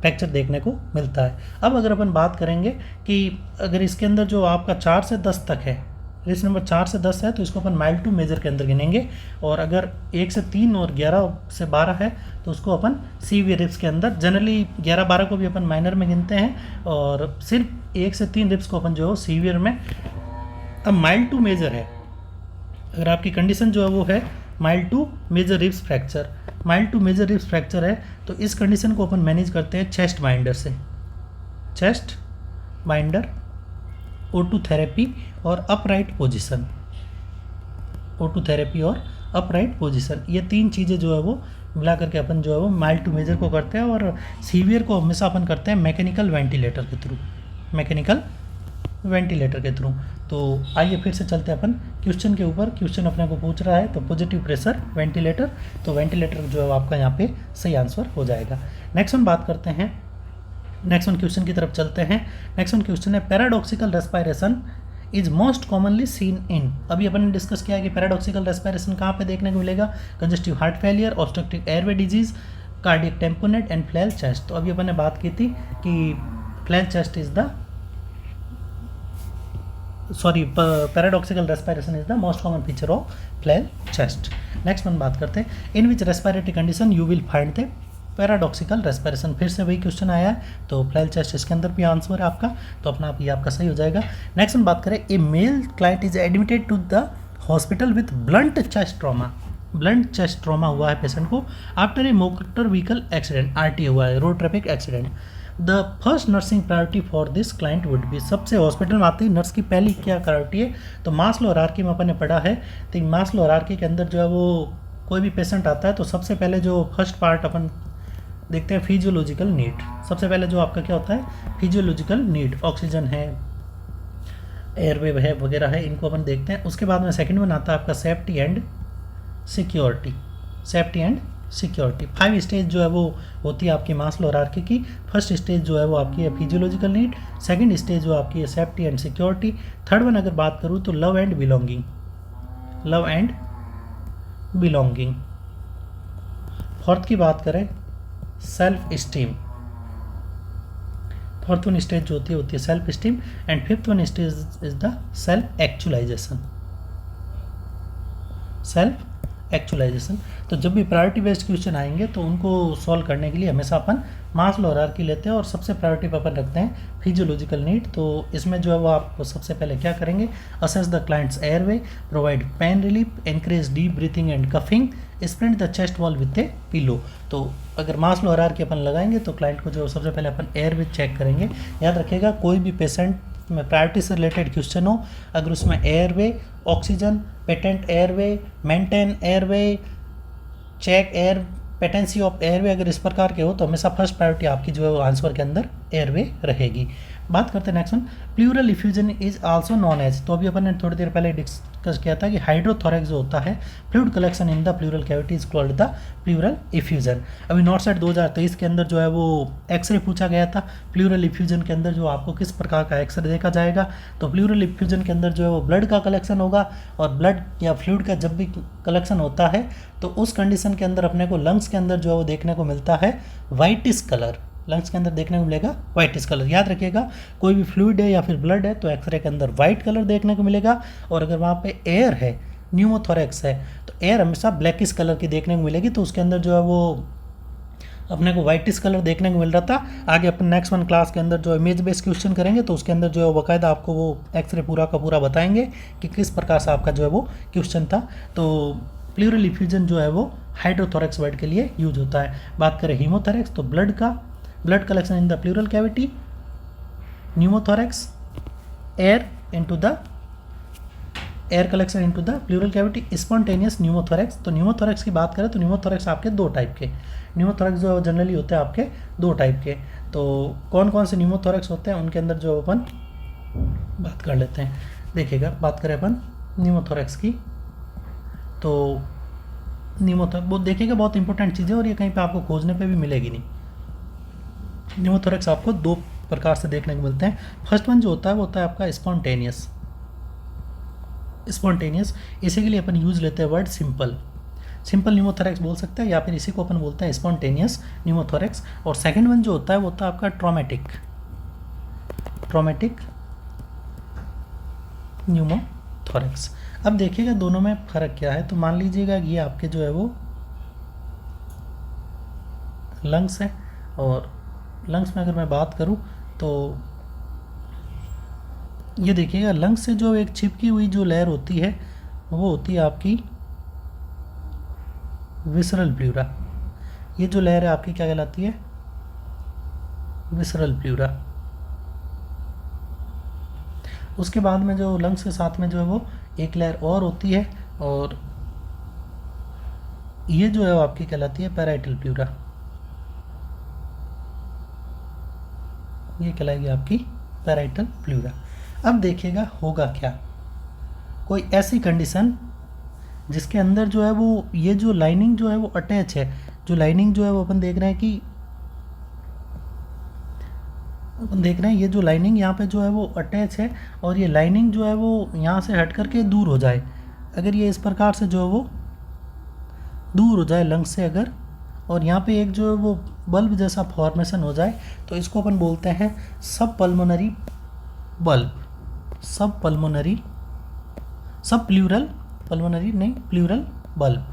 फ्रैक्चर देखने को मिलता है। अब अगर अपन बात करेंगे कि अगर इसके अंदर जो आपका 4 से 10 तक है, रिब्स नंबर 4 से 10 है, तो इसको अपन माइल्ड टू मेजर के अंदर गिनेंगे। और अगर 1 से 3 और 11 से 12 है तो उसको अपन सीवियर रिब्स के अंदर, जनरली 11-12 को भी अपन माइनर में गिनते हैं और सिर्फ 1 से 3 रिब्स को अपन जो है सीवियर में। अब माइल्ड टू मेजर है, अगर आपकी कंडीशन जो है वो है mild to major ribs fracture, mild to major ribs fracture है, तो इस कंडीशन को अपन मैनेज करते हैं चेस्ट बाइंडर से, चेस्ट बाइंडर, O2 थेरेपी और अपराइट पोजीशन, O2 थेरेपी और अपराइट पोजीशन, ये 3 चीज़ें जो है वो मिला करके अपन जो है वो माइल्ड टू मेजर को करते हैं। और सीवियर को हमेशा अपन करते हैं मैकेनिकल वेंटिलेटर के थ्रू। तो आइए फिर से चलते हैं अपन क्वेश्चन के ऊपर। क्वेश्चन अपने को पूछ रहा है तो पॉजिटिव प्रेशर वेंटिलेटर, तो वेंटिलेटर जो है आपका यहाँ पे सही आंसर हो जाएगा। नेक्स्ट वन बात करते हैं, नेक्स्ट वन क्वेश्चन की तरफ चलते हैं। नेक्स्ट वन क्वेश्चन है paradoxical respiration is most commonly seen in. अभी अपन ने डिस्कस किया है कि पैराडॉक्सिकल रेस्पिरेशन कहाँ पे देखने को मिलेगा, congestive heart failure, obstructive airway disease, cardiac tamponade and flail chest. तो अभी अपन ने बात की थी कि flail chest is the paradoxical respiration is the most common feature of flail chest. Next one बात करते हैं, in which respiratory condition you will find the paradoxical respiration. फिर से वही क्वेश्चन आया है, तो फ्लैल चेस्ट इसके अंदर भी आंसर है आपका, तो अपना आप ये आपका सही हो जाएगा। नेक्स्ट वन बात करें, a male client is admitted to the hospital with blunt chest trauma हुआ है पेशेंट को after a motor vehicle accident, RT हुआ है, road traffic accident. The first nursing priority for this client would be, सबसे hospital में आते ही nurse की पहली क्या प्रायोरिटी है, तो मास्लो हायरार्की में अपन ने पढ़ा है। तो मास्लो हायरार्की के अंदर जो है वो कोई भी पेशेंट आता है तो सबसे पहले जो फर्स्ट पार्ट अपन देखते हैं फिजियोलॉजिकल नीड। सबसे पहले जो आपका क्या होता है, फिजियोलॉजिकल नीड, ऑक्सीजन है, एयरवे है वगैरह है, इनको अपन देखते हैं। उसके बाद में सेकंड वन आता है आपका सेफ्टी एंड सिक्योरिटी। 5 स्टेज जो है वो होती है आपकी मास्लो हायरार्की की। फर्स्ट स्टेज जो है वो आपकी है फिजियोलॉजिकल नीड, सेकंड स्टेज जो आपकी है safety and security, third one अगर बात करूँ तो love and belonging, love and belonging. Fourth की बात करें self esteem, fourth one stage जो होती है self esteem, and fifth one stage is the self actualization, self actualization. तो जब भी प्रायोरिटी बेस्ड क्वेश्चन आएंगे तो उनको सॉल्व करने के लिए हमेशा अपन मास्लो हायरार्की लेते हैं और सबसे प्रायोरिटी पर अपन रखते हैं फिजियोलॉजिकल नीड। तो इसमें जो है वो आप सबसे पहले क्या करेंगे, assess the clients airway, provide pain relief, encourage deep breathing and coughing, sprint the chest wall with A pillow. तो अगर मास्लो हायरार्की अपन लगाएंगे तो क्लाइंट को जो सबसे पहले अपन एयरवे चेक करेंगे। याद रखिएगा कोई भी पेशेंट में प्रायोरिटी से रिलेटेड क्वेश्चन हो, अगर उसमें airway, oxygen, patent airway, maintain airway, check air, patency of airway, अगर इस प्रकार के हो तो हमेशा फर्स्ट प्रायोरिटी आपकी जो है वो आंसर के अंदर एयरवे रहेगी। बात करते हैं next one, pleural effusion is also non age. तो अभी अपन ने थोड़ी देर पहले डिस्कस किया था कि हाइड्रोथोरैक्स जो होता है, fluid collection in the pleural cavity is called the pleural effusion. अभी नॉर्थ साइड 2023 के अंदर जो है वो एक्सरे पूछा गया था प्लूरल इफ्यूजन के अंदर, जो आपको किस प्रकार का एक्सरे देखा जाएगा। तो प्लूरल इफ्यूजन के अंदर जो है वो ब्लड का कलेक्शन होगा, और ब्लड या फ्लूइड का जब भी कलेक्शन होता है तो उस कंडीशन के अंदर अपने को लंग्स के अंदर जो है वो देखने को मिलता है वाइटिस कलर, लंग्स के अंदर देखने को मिलेगा वाइटिस कलर। याद रखिएगा कोई भी फ्लूइड है या फिर ब्लड है तो एक्सरे के अंदर वाइट कलर देखने को मिलेगा, और अगर वहाँ पे एयर है, न्यूमोथोरैक्स है, तो एयर हमेशा ब्लैकिश कलर की देखने को मिलेगी, तो उसके अंदर जो है वो अपने को वाइटिस कलर देखने को मिल रहा था। आगे अपन नेक्स्ट वन क्लास के अंदर जो इमेज बेस्ड क्वेश्चन करेंगे तो उसके अंदर जो है बाकायदा आपको वो एक्सरे पूरा का पूरा बताएंगे कि किस प्रकार से आपका जो है वो क्वेश्चन था। तो प्लूरल इफ्यूजन जो है वो हाइड्रोथोरैक्स वर्ड के लिए यूज होता है। बात करें हीमोथोरैक्स तो blood collection in the pleural cavity, pneumothorax air collection into the pleural cavity, spontaneous pneumothorax. तो न्यूमोथोरैक्स की बात करें तो न्यूमोथोरैक्स आपके दो टाइप के, न्यूमोथोरैक्स जो जनरली होते हैं आपके दो टाइप के। तो कौन कौन से न्यूमोथोरैक्स होते हैं उनके अंदर जो अपन बात कर लेते हैं। देखिएगा बात करें अपन न्यूमोथोरैक्स की, तो न्यूमोथोरैक्स वो देखिएगा बहुत इंपॉर्टेंट चीज़ है और ये कहीं पे आपको खोजने पे भी मिलेगी नहीं। न्यूमोथोरैक्स आपको दो प्रकार से देखने को मिलते हैं। फर्स्ट वन जो होता है वो होता है आपका स्पॉन्टेनियस, इसी के लिए अपन यूज लेते हैं वर्ड सिंपल न्यूमोथोरैक्स बोल सकते हैं, या फिर इसी को अपन बोलते हैं स्पॉन्टेनियस न्यूमोथोरैक्स। और सेकंड वन जो होता है वो होता है आपका ट्रॉमेटिक न्यूमोथोरैक्स। अब देखिएगा दोनों में फ़र्क क्या है। तो मान लीजिएगा ये आपके जो है वो लंग्स है, और लंग्स में अगर मैं बात करूं तो ये देखिएगा लंग्स से जो एक चिपकी हुई जो लेयर होती है वो होती है आपकी विसरल प्लूरा। ये जो लेयर है आपकी क्या कहलाती है, विसरल प्लूरा। उसके बाद में जो लंग्स के साथ में जो है वो एक लेयर और होती है, और ये जो है वो आपकी कहलाती है पैराइटल प्लूरा। ये कहलाएगी आपकी पैराइटल प्लूरा। अब देखिएगा होगा क्या, कोई ऐसी कंडीशन जिसके अंदर जो है वो ये जो लाइनिंग जो है वो अटैच है, जो लाइनिंग जो है वो अपन देख रहे हैं ये जो लाइनिंग यहाँ पे जो है वो अटैच है, और ये लाइनिंग जो है वो यहाँ से हट करके दूर हो जाए। अगर ये इस प्रकार से जो है वो दूर हो जाए लंग्स से अगर, और यहाँ पे एक जो है वो बल्ब जैसा फॉर्मेशन हो जाए, तो इसको अपन बोलते हैं सब प्लूरल बल्ब।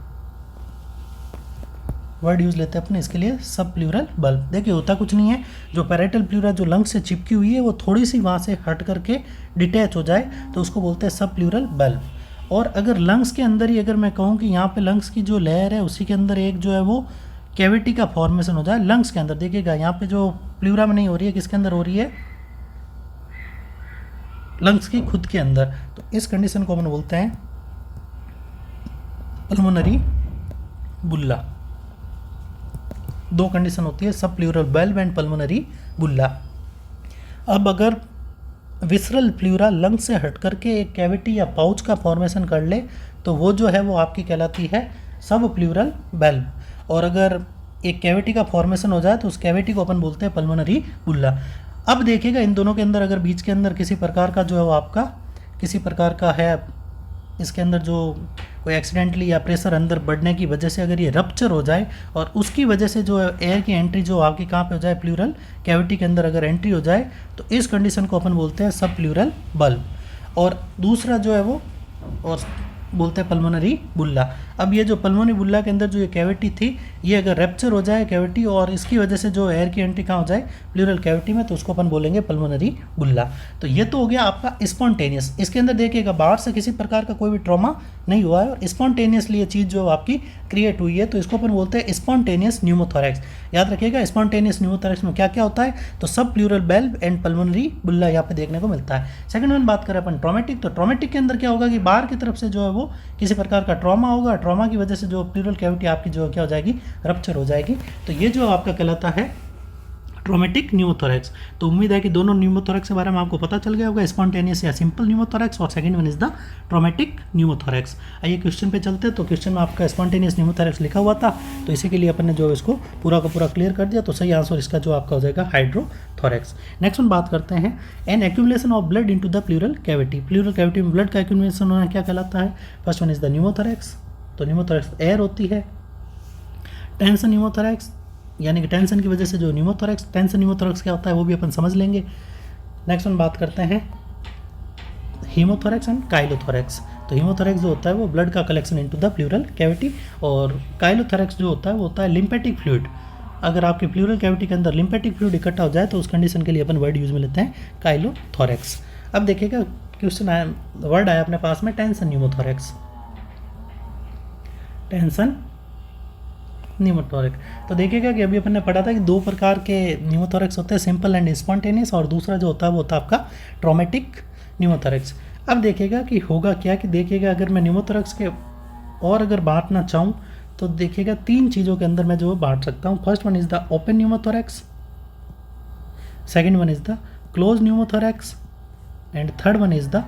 वर्ड यूज लेते हैं अपने इसके लिए सब प्लूरल बल्ब। देखिए होता कुछ नहीं है, जो पैराइटल प्लूरा जो लंग्स से चिपकी हुई है वो थोड़ी सी वहाँ से हट करके डिटैच हो जाए तो उसको बोलते हैं सब प्लूरल बल्ब। और अगर लंग्स के अंदर ही अगर मैं कहूँ कि यहाँ पे लंग्स की जो लेयर है उसी के अंदर एक जो है वो कैविटी का फॉर्मेशन हो जाए लंग्स के अंदर, देखिएगा यहाँ पे जो प्लूरा में नहीं हो रही है, किसके अंदर हो रही है, लंग्स की खुद के अंदर, तो इस कंडीशन को अपन बोलते हैं पल्मोनरी बुल्ला। दो कंडीशन होती है, सब प्लूरल बल्ब एंड पल्मोनरी बुल्ला। अब अगर विसरल प्लूरा लंग से हट करके एक कैविटी या पाउच का फॉर्मेशन कर ले तो वो जो है वो आपकी कहलाती है सब प्लूरल बल्ब। और अगर एक कैविटी का फॉर्मेशन हो जाए तो उस कैविटी को अपन बोलते हैं पल्मोनरी बुल्ला। अब देखिएगा इन दोनों के अंदर अगर बीच के अंदर किसी प्रकार का जो है वो आपका किसी प्रकार का है, इसके अंदर जो कोई एक्सीडेंटली या प्रेशर अंदर बढ़ने की वजह से अगर ये रप्चर हो जाए और उसकी वजह से जो एयर की एंट्री जो आपकी कहाँ पे हो जाए, प्लूरल कैविटी के अंदर अगर एंट्री हो जाए तो इस कंडीशन को अपन बोलते हैं सब प्लूरल बल्ब। और दूसरा जो है वो और बोलते हैं पल्मोनरी बुल्ला। अब ये जो पल्मोनरी बुल्ला के अंदर जो ये कैविटी थी, ये अगर रैप्चर हो जाए कैविटी और इसकी वजह से जो एयर की एंट्री कहाँ हो जाए, प्लूरल कैविटी में, तो उसको अपन बोलेंगे पल्मोनरी बुल्ला। तो ये तो हो गया आपका स्पॉन्टेनियस। इसके अंदर देखिएगा बाहर से किसी प्रकार का कोई भी ट्रॉमा नहीं हुआ है और स्पॉन्टेनियसली ये चीज़ जो आपकी क्रिएट हुई है, तो इसको अपन बोलते हैं स्पॉन्टेनियस न्यूमोथोरैक्स। याद रखिएगा स्पॉन्टेनियस न्यूमोथोरैक्स में क्या क्या होता है, तो सब प्लूरल बल्ब एंड पल्मोनरी बुल्ला यहाँ पे देखने को मिलता है। सेकंड वन बात करें अपन ट्रॉमेटिक, तो ट्रॉमेटिक के अंदर क्या होगा कि बाहर की तरफ से जो है वो किसी प्रकार का ट्रॉमा होगा, ट्रॉमा की वजह से जो प्लूरल कैविटी आपकी जो क्या हो जाएगी, रप्चर हो जाएगी। तो ये जो आपका कहलाता है ट्रॉमेटिक न्यूमोथोरैक्स। तो उम्मीद है कि दोनों न्यूमोथोरैक्स के बारे में आपको पता चल गया होगा, स्पॉन्टेनियस या सिंपल न्यूमोथोरैक्स, और second one is the traumatic pneumothorax. आइए क्वेश्चन पे चलते हैं। तो क्वेश्चन में आपका स्पॉन्टेनियस न्यूमोथोरैक्स लिखा हुआ था, तो इसी के लिए अपन ने जो इसको पूरा का पूरा क्लियर कर दिया। तो सही आंसर इसका जो आपका हो जाएगा हाइड्रोथोरैक्स। नेक्स्ट वन बात करते हैं, an accumulation of blood into the pleural cavity. Pleural cavity में ब्लड का एक्यूमुलेशन होना क्या कहलाता है? First one is the pneumothorax. तो न्यूमोथोरैक्स एयर होती है। टेंशन न्यूमोथोरैक्स यानी कि टेंशन की वजह से जो न्यूमोथोरैक्स, टेंशन न्यूमोथोरैक्स क्या होता है वो भी अपन समझ लेंगे। नेक्स्ट वन बात करते हैं हीमोथोरैक्स एंड काइलोथोरैक्स। तो हीमोथोरैक्स जो होता है वो ब्लड का collection into the pleural cavity, और काइलोथोरैक्स जो होता है वो होता है लिम्फेटिक फ्लूइड। अगर आपके प्लूरल कैविटी के अंदर लिम्फेटिक फ्लूइड इकट्ठा हो जाए तो उस कंडीशन के लिए अपन वर्ड यूज में लेते हैं काइलोथोरैक्स। अब देखिएगा क्वेश्चन आया, वर्ड आया अपने पास में टेंशन न्यूमोथोरैक्स, टेंशन न्यूमोथोरैक्स। तो देखिएगा कि अभी अपन ने पढ़ा था कि दो प्रकार के न्यूमोथोरैक्स होते हैं, सिंपल एंड स्पॉन्टेनियस, और दूसरा जो होता है वो होता है आपका ट्रॉमेटिक न्यूमोथोरैक्स। अब देखिएगा कि होगा क्या, कि देखिएगा अगर मैं न्यूमोथोरैक्स के और अगर बांटना चाहूँ तो देखिएगा तीन चीज़ों के अंदर मैं जो बांट सकता हूँ। First one is the open pneumothorax, second one is the close pneumothorax, and third one is the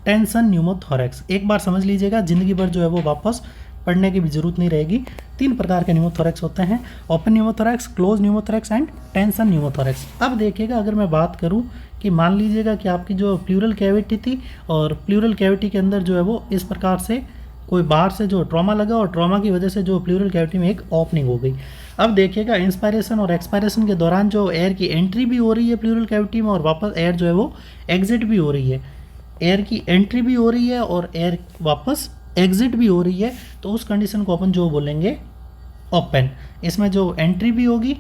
tension pneumothorax. एक बार समझ लीजिएगा, जिंदगी भर जो है वो वापस पढ़ने की भी जरूरत नहीं रहेगी। तीन प्रकार के न्यूमोथोरैक्स होते हैं, open pneumothorax, close pneumothorax and tension pneumothorax. अब देखिएगा अगर मैं बात करूं कि मान लीजिएगा कि आपकी जो प्लूरल कैविटी थी और प्लूरल कैविटी के अंदर जो है वो इस प्रकार से कोई बाहर से जो ट्रॉमा लगा और ट्रॉमा की वजह से जो प्लूरल कैविटी में एक ओपनिंग हो गई। अब देखिएगा इंस्पायरेशन और एक्सपायरेशन के दौरान जो एयर की एंट्री भी हो रही है प्लूरल कैविटी में और वापस एयर जो है वो एग्जिट भी हो रही है। एयर की एंट्री भी हो रही है और एयर वापस एग्जिट भी हो रही है, तो उस कंडीशन को अपन जो बोलेंगे ओपन। इसमें जो एंट्री भी होगी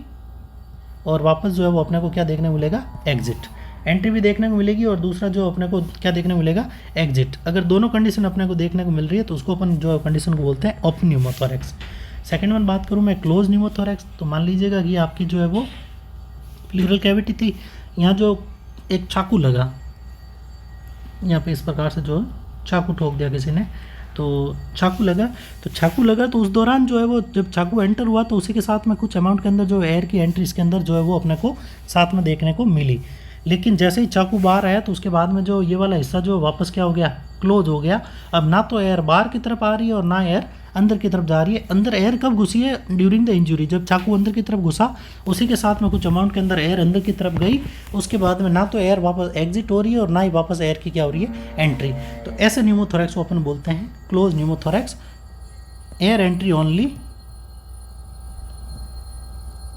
और वापस जो है वो अपने को क्या देखने को मिलेगा, एग्जिट। एंट्री भी देखने को मिलेगी और दूसरा जो अपने को क्या देखने को मिलेगा, एग्जिट। अगर दोनों कंडीशन अपने को देखने को मिल रही है तो उसको अपन जो कंडीशन को बोलते हैं ओपन न्यूमोथोरैक्स। सेकंड वन बात करूँ मैं क्लोज न्यूमोथोरैक्स, तो मान लीजिएगा कि आपकी जो है वो प्लूरल कैविटी थी, यहाँ जो एक चाकू लगा, यहाँ पे इस प्रकार से जो चाकू ठोक दिया किसी ने, तो चाकू लगा तो उस दौरान जो है वो जब चाकू एंटर हुआ तो उसी के साथ में कुछ अमाउंट के अंदर जो एयर की एंट्री इसके अंदर जो है वो अपने को साथ में देखने को मिली। लेकिन जैसे ही चाकू बाहर आया तो उसके बाद में जो ये वाला हिस्सा जो वापस क्या हो गया, क्लोज हो गया। अब ना तो एयर बाहर की तरफ आ रही है और ना एयर अंदर की तरफ जा रही है। अंदर एयर कब घुसी है, ड्यूरिंग द इंजरी, जब चाकू अंदर की तरफ घुसा उसी के साथ में कुछ अमाउंट के अंदर एयर अंदर की तरफ गई। उसके बाद में ना तो एयर वापस एग्जिट हो रही है और ना ही वापस एयर की क्या हो रही है, एंट्री। तो ऐसे न्यूमोथोरैक्स को अपन बोलते हैं close pneumothorax. Air entry only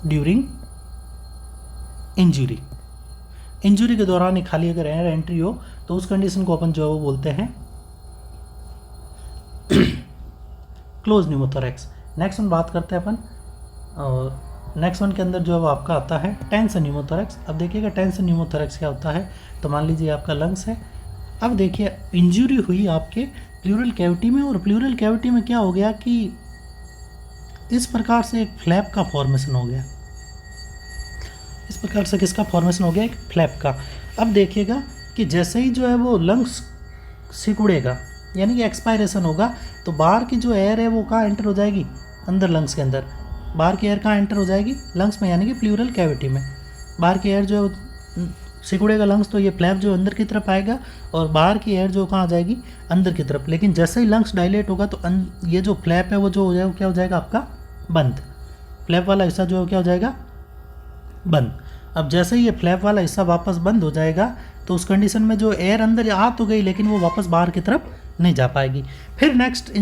during injury, injury के दौरान ही खाली अगर एयर एंट्री हो तो उस कंडीशन को अपन जो है वो बोलते हैं क्लोज न्यूमोथोरैक्स। नेक्स्ट वन बात करते हैं अपन, और नेक्स्ट वन के अंदर जो है वो आपका आता है टेंशन न्यूमोथोरैक्स। अब देखिएगा टेंशन न्यूमोथोरैक्स क्या होता है, तो मान लीजिए आपका लंग्स है। अब देखिए इंजरी हुई आपके प्लूरल कैविटी में, और प्लूरल कैविटी में क्या हो गया कि इस प्रकार से एक फ्लैप का फॉर्मेशन हो गया। इस प्रकार से किसका फॉर्मेशन हो गया, एक फ्लैप का। अब देखिएगा कि जैसे ही जो है वो लंग्स सिकुड़ेगा यानी कि एक्सपायरेशन होगा, तो बाहर की जो एयर है वो कहाँ एंटर हो जाएगी, अंदर लंग्स के अंदर। बाहर की एयर कहाँ एंटर हो जाएगी, लंग्स में, यानी कि प्लूरल कैविटी में। बाहर की एयर जो सिकुड़ेगा लंग्स, तो ये फ्लैप जो अंदर की तरफ आएगा और बाहर की एयर जो कहाँ आ जाएगी, अंदर की तरफ। लेकिन जैसे ही लंग्स डायलेट होगा तो ये जो फ्लैप है वो जो हो जाएगा, क्या हो जाएगा आपका, बंद। फ्लैप वाला हिस्सा जो है क्या हो जाएगा, बंद। अब जैसे ही ये फ्लैप वाला हिस्सा वापस बंद हो जाएगा तो उस कंडीशन में जो एयर अंदर आ तो गई लेकिन वो वापस बाहर की तरफ नहीं जा पाएगी। फिर नेक्स्ट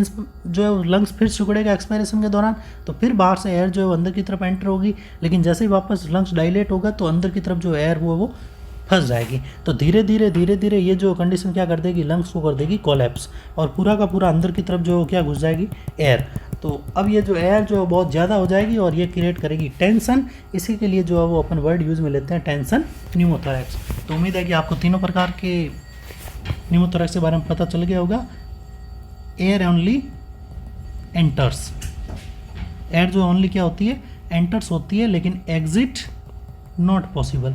जो लंग्स फिर सिकुड़ेगा एक्सपायरेशन के दौरान, तो फिर बाहर से एयर जो है अंदर की तरफ एंटर होगी, लेकिन जैसे ही वापस लंग्स डायलेट होगा तो अंदर की तरफ जो एयर वो फंस जाएगी। तो धीरे धीरे ये जो कंडीशन क्या कर देगी, लंग्स को कर देगी कोलैप्स, और पूरा का पूरा अंदर की तरफ जो क्या घुस जाएगी, एयर। तो अब ये जो एयर जो है बहुत ज़्यादा हो जाएगी और ये क्रिएट करेगी टेंशन। इसी के लिए जो है वो अपन वर्ड यूज़ में लेते हैं टेंशन न्यूमोथोरैक्स। तो उम्मीद है कि आपको तीनों प्रकार के न्यूमोथोरैक्स के बारे में पता चल गया होगा। एयर ओनली एंटर्स, एयर जो ओनली क्या होती है, एंटर्स होती है, लेकिन exit not possible,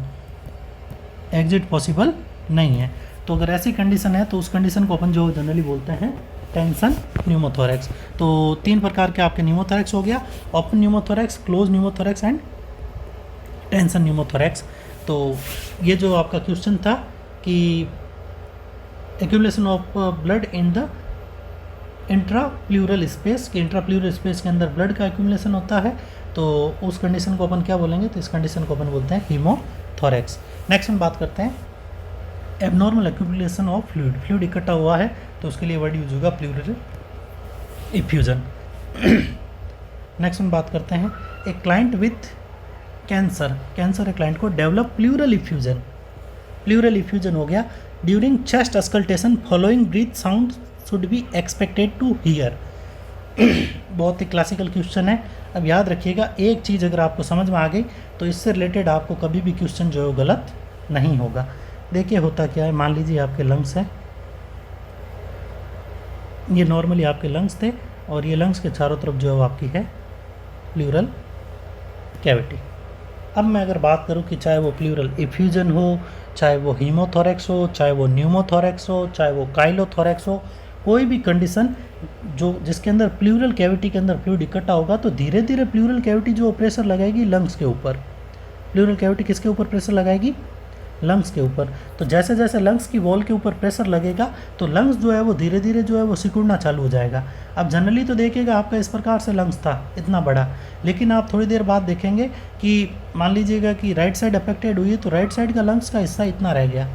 exit possible नहीं है। तो अगर ऐसी कंडीशन है तो उस कंडीशन को अपन जो जनरली बोलते हैं टेंशन न्यूमोथोरैक्स। तो 3 प्रकार के आपके न्यूमोथोरैक्स हो गया, open pneumothorax, close pneumothorax and tension pneumothorax. तो ये जो आपका क्वेश्चन था कि accumulation of blood in the intrapleural space, कि इंट्राप्ल्यूरल स्पेस के अंदर ब्लड का एक्यूमुलेशन होता है, तो उस कंडीशन को अपन क्या बोलेंगे, तो इस कंडीशन को अपन बोलते हैं हीमोथोरैक्स। नेक्स्ट हम बात करते हैं abnormal accumulation of fluid, fluid इकट्ठा हुआ है तो उसके लिए वर्ड यूज होगा प्लूरल इफ्यूजन। नेक्स्ट हम बात करते हैं a client with cancer, cancer a client को develop pleural effusion, pleural effusion हो गया during chest auscultation following breath sound should be expected to hear. बहुत ही क्लासिकल क्वेश्चन है। अब याद रखिएगा एक चीज़ अगर आपको समझ में आ गई तो इससे रिलेटेड आपको कभी भी क्वेश्चन जो है गलत नहीं होगा। देखिए होता क्या है, मान लीजिए आपके लंग्स हैं, ये नॉर्मली आपके लंग्स थे और ये लंग्स के चारों तरफ जो है आपकी है प्लूरल कैविटी। अब मैं अगर बात करूं कि चाहे वो प्लूरल इफ्यूजन हो, चाहे वो हीमोथोरैक्स हो, चाहे वो न्यूमोथोरैक्स हो, चाहे वो काइलोथोरैक्स हो, कोई भी कंडीशन जो जिसके अंदर प्लूरल कैविटी के अंदर फ्लूइड इकट्ठा होगा तो धीरे धीरे प्लूरल कैविटी जो प्रेशर लगाएगी लंग्स के ऊपर, प्लूरल कैविटी किसके ऊपर प्रेशर लगाएगी, लंग्स के ऊपर। तो जैसे जैसे लंग्स की वॉल के ऊपर प्रेशर लगेगा तो लंग्स जो है वो धीरे धीरे जो है वो सिकुड़ना चालू हो जाएगा। अब जनरली तो देखिएगा आपका इस प्रकार से लंग्स था इतना बड़ा, लेकिन आप थोड़ी देर बाद देखेंगे कि मान लीजिएगा कि राइट साइड अफेक्टेड हुई है तो राइट साइड का लंग्स का हिस्सा इतना रह गया,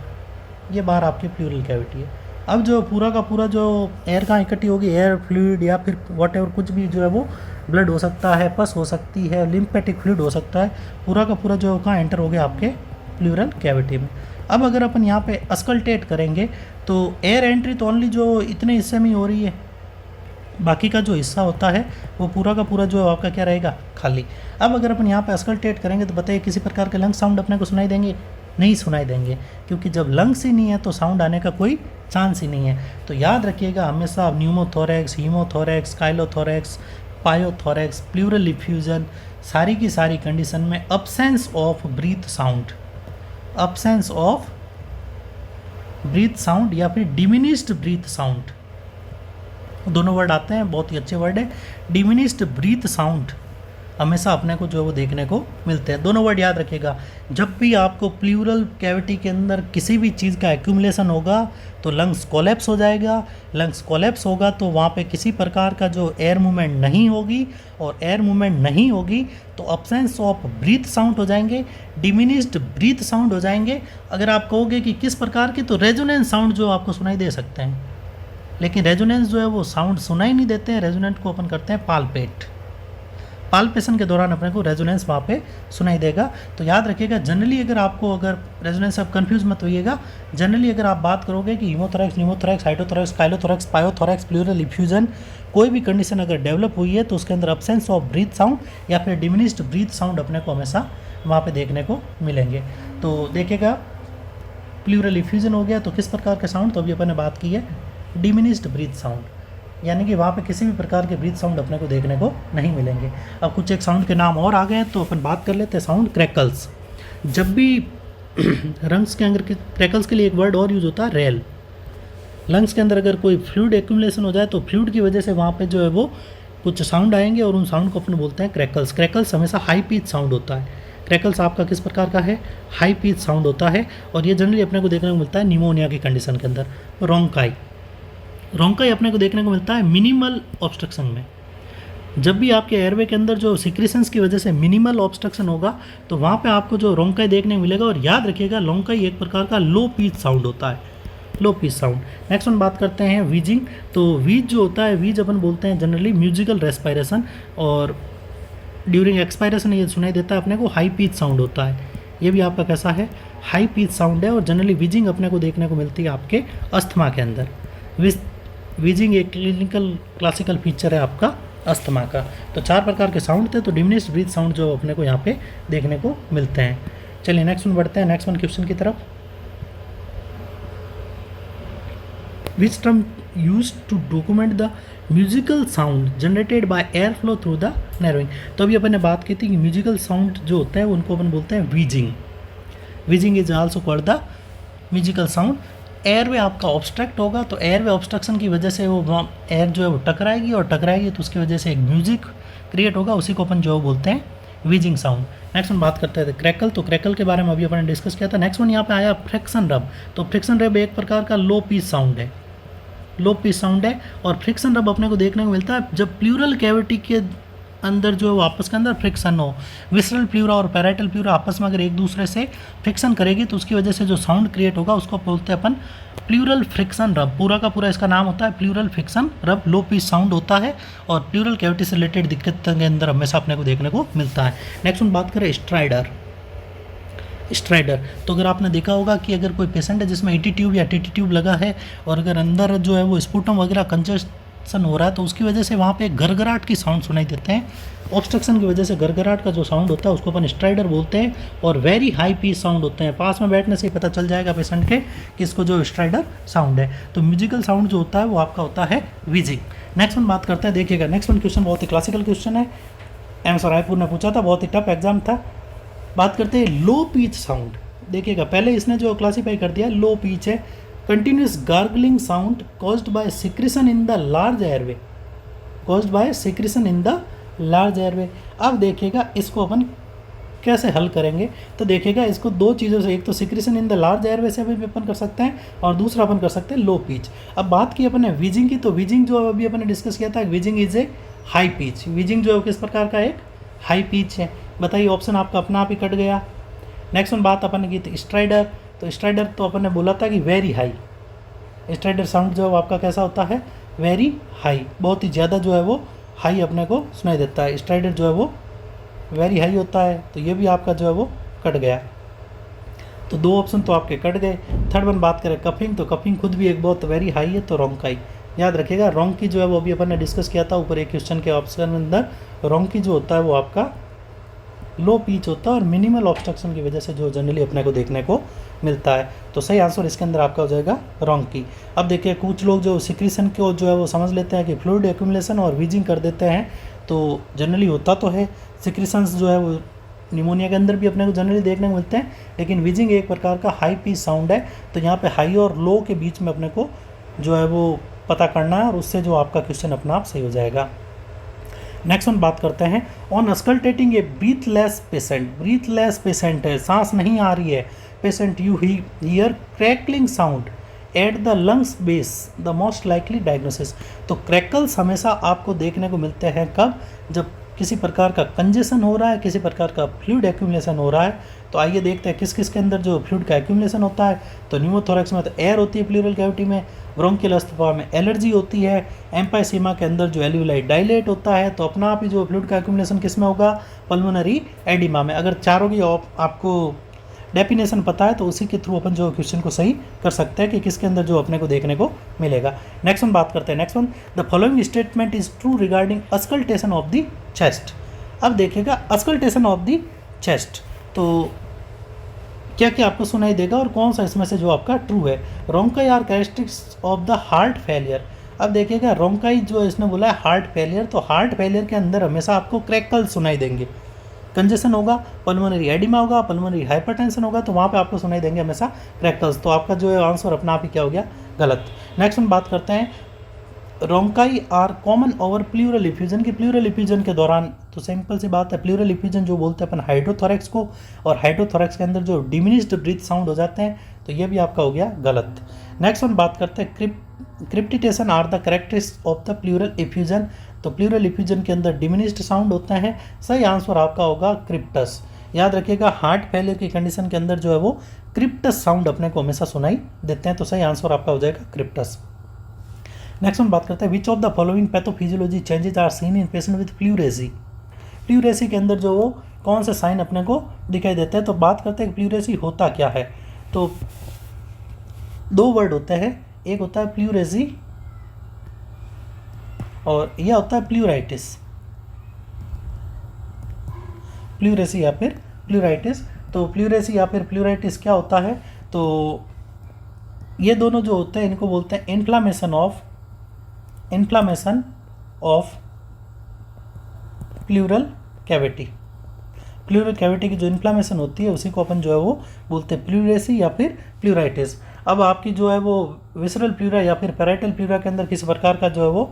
ये बाहर आपकी प्लूरल कैविटी है। अब जो पूरा का पूरा जो एयर कहाँ इकट्ठी होगी, एयर फ्लूइड या फिर वॉट एवर कुछ भी जो है वो ब्लड हो सकता है, पस हो सकती है, लिम्फेटिक फ्लूइड हो सकता है, पूरा का पूरा जो कहाँ एंटर हो गया आपके प्लूरल कैविटी में। अब अगर अपन यहाँ पे अस्कल्टेट करेंगे तो एयर एंट्री तो ओनली जो इतने हिस्से में ही हो रही है, बाकी का जो हिस्सा होता है वो पूरा का पूरा जो आपका क्या रहेगा, खाली। अब अगर अपन यहाँ पे अस्कल्टेट करेंगे तो बताइए किसी प्रकार के लंग साउंड अपने को सुनाई देंगे, नहीं सुनाई देंगे, क्योंकि जब लंग्स ही नहीं है तो साउंड आने का कोई चांस ही नहीं है। तो याद रखिएगा हमेशा न्यूमोथोरैक्स, हीमोथोरैक्स, काइलोथोरैक्स, पायोथोरैक्स, प्लूरल इफ्यूजन, सारी की सारी कंडीशन में absence of breath sound, absence of breath sound या फिर डिमिनिश्ड ब्रीथ साउंड, दोनों वर्ड आते हैं, बहुत ही अच्छे वर्ड है। डिमिनिश्ड ब्रीथ साउंड हमेशा अपने को जो है वो देखने को मिलते हैं। दोनों वर्ड याद रखिएगा, जब भी आपको प्लूरल कैविटी के अंदर किसी भी चीज़ का एक्यूमुलेशन होगा तो लंग्स कोलैप्स हो जाएगा, लंग्स कोलैप्स होगा तो वहाँ पे किसी प्रकार का जो एयर मूवमेंट नहीं होगी, और एयर मूवमेंट नहीं होगी तो अब्सेंस ऑफ ब्रीथ साउंड हो जाएंगे, डिमिनिश्ड ब्रीथ साउंड हो जाएंगे। अगर आप कहोगे कि किस प्रकार की, तो रेजोनेंस साउंड जो आपको सुनाई दे सकते हैं, लेकिन रेजोनेंस जो है वो साउंड सुनाई नहीं देते हैं, रेजोनेंट को अपन करते हैं पाल्पेट, पाल्पेशन के दौरान अपने को रेजोनेंस वहाँ पे सुनाई देगा। तो याद रखिएगा जनरली अगर आपको अगर रेजोनेंस, आप कंफ्यूज मत होइएगा, जनरली अगर आप बात करोगे कि हीमोथोरैक्स, न्यूमोथोरैक्स, हाइड्रोथोरैक्स, काइलोथोरैक्स, पायोथोरैक्स, प्लूरल इफ्यूजन, कोई भी कंडीशन अगर डेवलप हुई है तो उसके अंदर अब्सेंस ऑफ ब्रीथ साउंड या फिर डिमिनिश्ड ब्रीथ साउंड अपने को हमेशा वहाँ पे देखने को मिलेंगे। तो देखिएगा प्लूरल इफ्यूजन हो गया तो किस प्रकार के साउंड, तो अभी अपन ने बात की है डिमिनिश्ड ब्रीथ साउंड, यानी कि वहाँ पे किसी भी प्रकार के ब्रीथ साउंड अपने को देखने को नहीं मिलेंगे। अब कुछ एक साउंड के नाम और आ गए हैं तो अपन बात कर लेते हैं साउंड क्रैकल्स। जब भी लंग्स के अंदर क्रैकल्स के लिए एक वर्ड और यूज़ होता है रेल। लंग्स के अंदर अगर कोई फ्लूइड एक्यूमुलेशन हो जाए तो फ्लूइड की वजह से वहाँ पे जो है वो कुछ साउंड आएंगे और उन साउंड को अपन बोलते हैं क्रैकल्स। क्रैकल्स हमेशा हाई पिच साउंड होता है। क्रैकल्स आपका किस प्रकार का है, हाई पिच साउंड होता है, और ये जनरली अपने को देखने को मिलता है निमोनिया की कंडीशन के अंदर। रोंकाई, रोंकाई अपने को देखने को मिलता है मिनिमल ऑब्स्ट्रक्शन में। जब भी आपके एयरवे के अंदर जो सिक्रीशंस की वजह से मिनिमल ऑब्स्ट्रक्शन होगा तो वहाँ पे आपको जो रोंकाई देखने को मिलेगा। और याद रखिएगा रोंकाई एक प्रकार का लो पिच साउंड होता है, low pitch sound. Next one बात करते हैं वीजिंग। तो वीज जो होता है, वीज अपन बोलते हैं जनरली म्यूजिकल रेस्पायरेशन, और ड्यूरिंग एक्सपायरेशन ये सुनाई देता है अपने को, हाई पिच साउंड होता है। ये भी आपका कैसा है, हाई पिच साउंड है। और जनरली वीजिंग अपने को देखने को मिलती है आपके अस्थमा के अंदर। वीजिंग एक क्लासिकल फीचर है आपका अस्थमा का। तो 4 प्रकार के साउंड थे, तो डिमिनिश्ड ब्रीथ साउंड जो अपने को यहाँ पे देखने को मिलते हैं। चलिए नेक्स्ट वन बढ़ते हैं, नेक्स्ट वन क्वेश्चन की तरफ। Which term use to document the musical sound generated by air flow through the narrowing. तो अभी अपन ने बात की थी कि म्यूजिकल साउंड जो होता है उनको अपन बोलते हैं wheezing. Wheezing is also called the musical sound. Airway आपका ऑब्स्ट्रक्ट होगा, तो एयरवे ऑब्स्ट्रक्शन की वजह से वो एयर जो है वो टकराएगी, और टकराएगी तो उसकी वजह से एक म्यूजिक क्रिएट होगा, उसी को अपन जो बोलते हैं वीजिंग साउंड। नेक्स्ट वन बात करते हैं क्रैकल। तो क्रैकल के बारे में अभी अपन ने डिस्कस किया था। नेक्स्ट वन यहाँ पे आया फ्रिक्शन रब। तो फ्रिक्शन रब एक प्रकार का लो पिच साउंड है, लो पिच साउंड है। और फ्रिक्शन रब अपने को देखने को मिलता है जब प्लूरल कैविटी के अंदर जो है वो आपस के अंदर फ्रिक्शन हो। विसरल प्लूरा और पैराइटल प्लूरा आपस में अगर एक दूसरे से फ्रिक्शन करेगी तो उसकी वजह से जो साउंड क्रिएट होगा उसको बोलते हैं अपन प्लूरल फ्रिक्शन रब। पूरा का पूरा इसका नाम होता है प्लूरल फ्रिक्शन रब। लो पिच साउंड होता है और प्लूरल कैविटी से रिलेटेड दिक्कत के अंदर हमेशा अपने को देखने को मिलता है। नेक्स्ट हम बात करें स्ट्राइडर। स्ट्राइडर, तो अगर आपने देखा होगा कि अगर कोई पेशेंट है जिसमें ईटी ट्यूब या टीटी ट्यूब लगा है और अगर अंदर जो है वो स्पुटम वगैरह कंजेशन हो रहा है तो उसकी वजह से वहाँ पे गरगराहट की साउंड सुनाई देते हैं। ऑब्स्ट्रक्शन की वजह से गरगराहट का जो साउंड होता है उसको अपन स्ट्राइडर बोलते हैं। और वेरी हाई पीच साउंड होते हैं। पास में बैठने से ही पता चल जाएगा पेशेंट के कि इसको जो स्ट्राइडर साउंड है। तो म्यूजिकल साउंड जो होता है वो आपका होता है वीजिंग। नेक्स्ट वन बात करते हैं, देखिएगा नेक्स्ट वन क्वेश्चन बहुत ही क्लासिकल क्वेश्चन है, एम्स रायपुर ने पूछा था, बहुत ही टफ एग्जाम था। बात करते हैं लो पिच साउंड। देखिएगा पहले इसने जो क्लासीफाई कर दिया लो पिच है, continuous gargling sound caused by secretion in the large airway, caused by secretion in the large airway. अब देखिएगा इसको अपन कैसे हल करेंगे। तो देखिएगा इसको दो चीज़ों से, एक तो secretion in the large airway से भी अपन कर सकते हैं और दूसरा अपन कर सकते हैं लो पिच। अब बात की अपन ने वीजिंग की, तो वीजिंग जो अभी अपन ने डिस्कस किया था, wheezing is a high pitch. Wheezing जो है किस प्रकार का एक हाई पिच है। बताइए, ऑप्शन आपका अपना आप ही कट गया। नेक्स्ट वन बात अपन ने की थी स्ट्राइडर। तो स्ट्राइडर तो अपन ने बोला था कि वेरी हाई, स्ट्राइडर साउंड जो है आपका कैसा होता है, वेरी हाई, बहुत ही ज़्यादा जो है वो हाई अपने को सुनाई देता है। स्ट्राइडर जो है वो वेरी हाई होता है, तो ये भी आपका जो है वो कट गया। तो दो ऑप्शन तो आपके कट गए। थर्ड वन बात करें कफिंग, तो कफिंग खुद भी एक बहुत वेरी हाई है, तो रोंकाई। याद रखिएगा रोंकी जो है वो अभी अपन ने डिस्कस किया था ऊपर एक क्वेश्चन के ऑप्शन के अंदर। रोंकी जो होता है वो आपका लो पिच होता है और मिनिमल ऑब्स्ट्रक्शन की वजह से जो जनरली अपने को देखने को मिलता है। तो सही आंसर इसके अंदर आपका हो जाएगा रोंकी। अब देखिए कुछ लोग जो सिक्रीशन को जो है वो समझ लेते हैं कि फ्लूइड एक्यूमुलेशन और वीजिंग कर देते हैं, तो जनरली होता तो है सिक्रीशंस जो है वो निमोनिया के अंदर भी अपने को जनरली देखने को मिलते हैं, लेकिन वीजिंग एक प्रकार का हाई पिच साउंड है। तो यहाँ पे हाई और लो के बीच में अपने को जो है वो पता करना है और उससे जो आपका क्वेश्चन अपना आप सही हो जाएगा। नेक्स्ट वन बात करते हैं on auscultating a breathless patient. Breathless patient है, सांस नहीं आ रही है patient, you hear crackling sound at the lungs base, the most likely diagnosis. तो क्रैकल्स हमेशा आपको देखने को मिलते हैं कब, जब किसी प्रकार का कंजेशन हो रहा है, किसी प्रकार का फ्लूइड एक्यूमुलेशन हो रहा है। तो आइए देखते हैं किस किस के अंदर जो फ्लूइड का एक्यूमुलेशन होता है। तो न्यूमोथोरैक्स में तो एयर होती है प्लूरल कैविटी में, ब्रोंकियल अस्थमा में एलर्जी होती है, एम्पाइसीमा के अंदर जो एल्यूलाई डायलेट होता है। तो अपना आप ही जो फ्लूइड का एक्यूमुलेशन किस में होगा, पल्मोनरी एडिमा में। अगर चारों की आपको डेफिनेशन पता है तो उसी के थ्रू अपन जो क्वेश्चन को सही कर सकते हैं कि किसके अंदर जो अपने को देखने को मिलेगा। नेक्स्ट वन बात करते हैं, next one the following statement is true regarding auscultation of the chest. अब देखिएगा अस्कल्टेशन ऑफ द चेस्ट, तो क्या क्या आपको सुनाई देगा और कौन सा इसमें से जो आपका ट्रू है। Rhonchi are characteristics of the heart failure. अब देखिएगा रोंकाई जो इसने बोला है हार्ट फेलियर, तो हार्ट फेलियर के अंदर हमेशा आपको क्रैकल सुनाई देंगे, कंजेशन होगा, पल्मोनरी एडिमा होगा, पल्मोनरी हाइपरटेंशन होगा, तो वहाँ पे आपको सुनाई देंगे हमेशा क्रैकल्स। तो आपका जो है आंसर अपना आप ही क्या हो गया, गलत। नेक्स्ट हम बात करते हैं rhonchi are common over pleural effusion की। प्लूरल इफ्यूजन के दौरान तो सिंपल सी बात है, प्लूरल इफ्यूजन जो बोलते हैं अपन हाइड्रोथोरैक्स को, और हाइड्रोथोरैक्स के अंदर जो डिमिनिश्ड ब्रीथ साउंड हो जाते हैं, तो ये भी आपका हो गया गलत। नेक्स्ट हम बात करते हैं crepitation are the characteristics of the pleural effusion. तो प्लूरल इफ्यूजन के अंदर डिमिनिश्ड साउंड होता है। सही आंसर आपका होगा क्रिप्टस। याद रखिएगा हार्ट फेलियर की कंडीशन के अंदर जो है वो क्रिप्टस साउंड अपने को हमेशा सुनाई देते हैं, तो सही आंसर आपका हो जाएगा क्रिप्टस। नेक्स्ट हम बात करते हैं which of the following pathophysiology changes are seen in patient with pleurisy. Pleurisy के अंदर जो वो कौन से साइन अपने को दिखाई देते हैं, तो बात करते हैं प्लूरेसी होता क्या है। तो दो वर्ड होते हैं, एक होता है प्लूरेसी और यह होता है प्लूराइटिस। प्लूरेसी या फिर प्लूराइटिस। तो प्लूरेसी या फिर प्लूराइटिस क्या होता है, तो ये दोनों जो होते हैं इनको बोलते हैं inflammation of plural cavity. Pleural cavity की जो इन्फ्लामेशन होती है उसी को अपन जो है वो बोलते हैं प्लूरेसी या फिर प्लूराइटिस। अब आपकी जो है वो विसरल प्लूरा या फिर पैराइटल प्लूरा के अंदर किसी प्रकार का जो है वो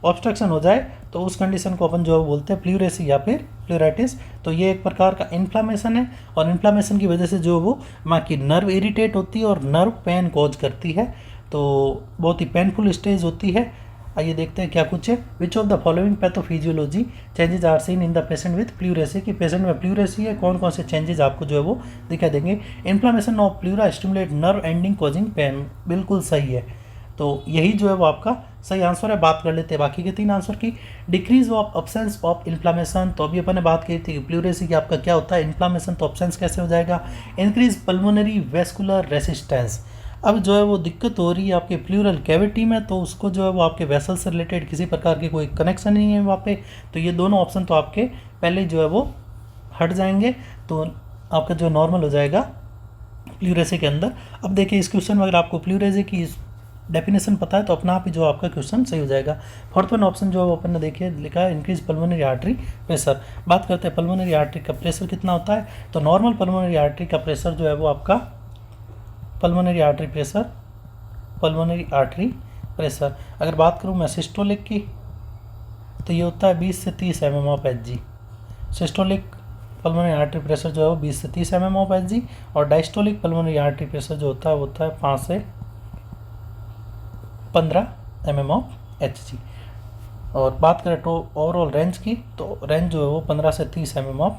ऑब्स्ट्रक्शन हो जाए तो उस कंडीशन को अपन जो है बोलते हैं प्लूरेसी या फिर प्लूराइटिस। तो ये एक प्रकार का इन्फ्लामेशन है और इन्फ्लामेशन की वजह से जो वो माँ की नर्व इरिटेट होती है और नर्व पेन कॉज करती है, तो बहुत ही पेनफुल स्टेज होती है। आइए देखते हैं क्या कुछ है। Which of the following pathophysiology changes are seen in the patient with pleurisy, कि पेशेंट में प्लूरेसी है कौन कौन से चेंजेस आपको जो है वो दिखाई देंगे। Inflammation of pleura stimulate nerve ending causing pain, बिल्कुल सही है। तो यही जो है वो आपका सही आंसर है। बात कर लेते हैं बाकी के 3 आंसर की। Decrease of absence of inflammation, तो अभी अपन ने बात की थी कि प्लूरेसी की आपका क्या होता है, इन्फ्लामेशन, तो अब्सेंस कैसे हो जाएगा। इंक्रीज पल्मोनरी वेस्कुलर रेसिस्टेंस, अब जो है वो दिक्कत हो रही है आपके प्लूरल कैविटी में, तो उसको जो है वो आपके वेसल से रिलेटेड किसी प्रकार की कोई कनेक्शन नहीं है वहाँ पे, तो ये दोनों ऑप्शन तो आपके पहले जो है वो हट जाएंगे, तो आपका जो नॉर्मल हो जाएगा प्लूरेसी के अंदर। अब देखिए इस क्वेश्चन में अगर आपको प्लूरेसी की डेफिनेशन पता है तो अपना आप ही जो आपका क्वेश्चन सही हो जाएगा। फोर्थ वन ऑप्शन जो है वो अपन ने देखिए लिखा है इंक्रीज पल्मोनरी आर्टरी प्रेशर। बात करते हैं पल्मोनरी आर्टरी का प्रेशर कितना होता है, तो नॉर्मल पल्मोनरी आर्टरी का प्रेशर जो है वो आपका पल्मोनरी आर्टरी प्रेशर अगर बात करूँ मैं सिस्टोलिक की तो ये होता है 20 से 30 mm of Hg। Systolic pulmonary artery pressure जो है वो 20 से 30 mm ऑफ Hg, और डायस्टोलिक पल्मोनरी आर्टरी प्रेशर जो होता है वो होता है 5 से 15 mm ऑफ Hg। और बात करें तो ओवरऑल रेंज की, तो रेंज जो है वो 15 से 30 mm ऑफ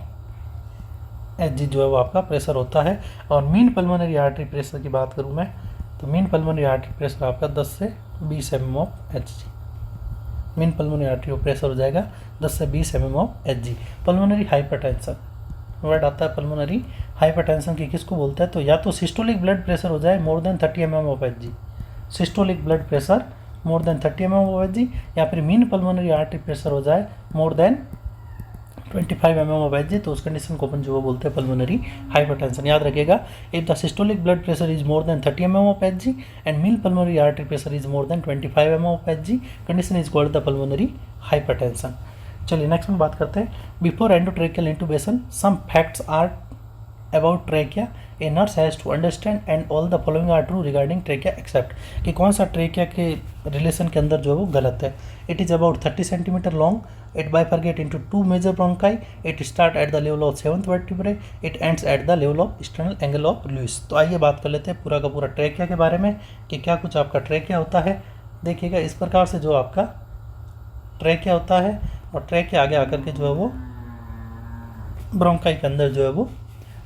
Hg जो है वो आपका प्रेशर होता है। और मीन पल्मोनरी आर्टरी प्रेशर की बात करूँ मैं तो मीन पल्मोनरी आर्टरी प्रेशर आपका 10 से 20 mm of Hg। Mean pulmonary artery pressure हो जाएगा 10 से 20 mm of Hg। Pulmonary hypertension word आता है, पल्मोनरी हाइपरटेंशन की किसको बोलते हैं, तो या तो सिस्टोलिक ब्लड प्रेशर हो जाए मोर than 30 mm of Hg, systolic blood pressure more than 30 mm of Hg, या फिर मीन पल्मोनरी आर्टरी प्रेशर हो जाए मोर देन 25 mm ऑफ Hg, तो उस कंडीशन को अपन जो वो बोलते हैं पल्मोनरी हाइपरटेंशन। याद रखिएगा if the systolic blood pressure is more than 30 mm of Hg and mean pulmonary artery pressure is more than 25 mm of Hg, condition is called the pulmonary hypertension. चलिए next में बात करते हैं before endotracheal intubation some facts are about trachea a nurse has to understand and all the following are true regarding trachea except, कि कौन सा trachea के relation के अंदर जो है वो गलत है। It is about 30 centimetre long, it bifurcate into 2 major bronchi, it start at the level of 7th vertebrae, it ends at the level of external angle of Louis. तो आइए बात कर लेते हैं पूरा का पूरा ट्रेकिया के बारे में कि क्या कुछ आपका ट्रेकिया होता है। देखिएगा इस प्रकार से जो आपका ट्रेकिया होता है और ट्रेकिया आगे आकर के जो है वो ब्रोंकाई के अंदर जो है वो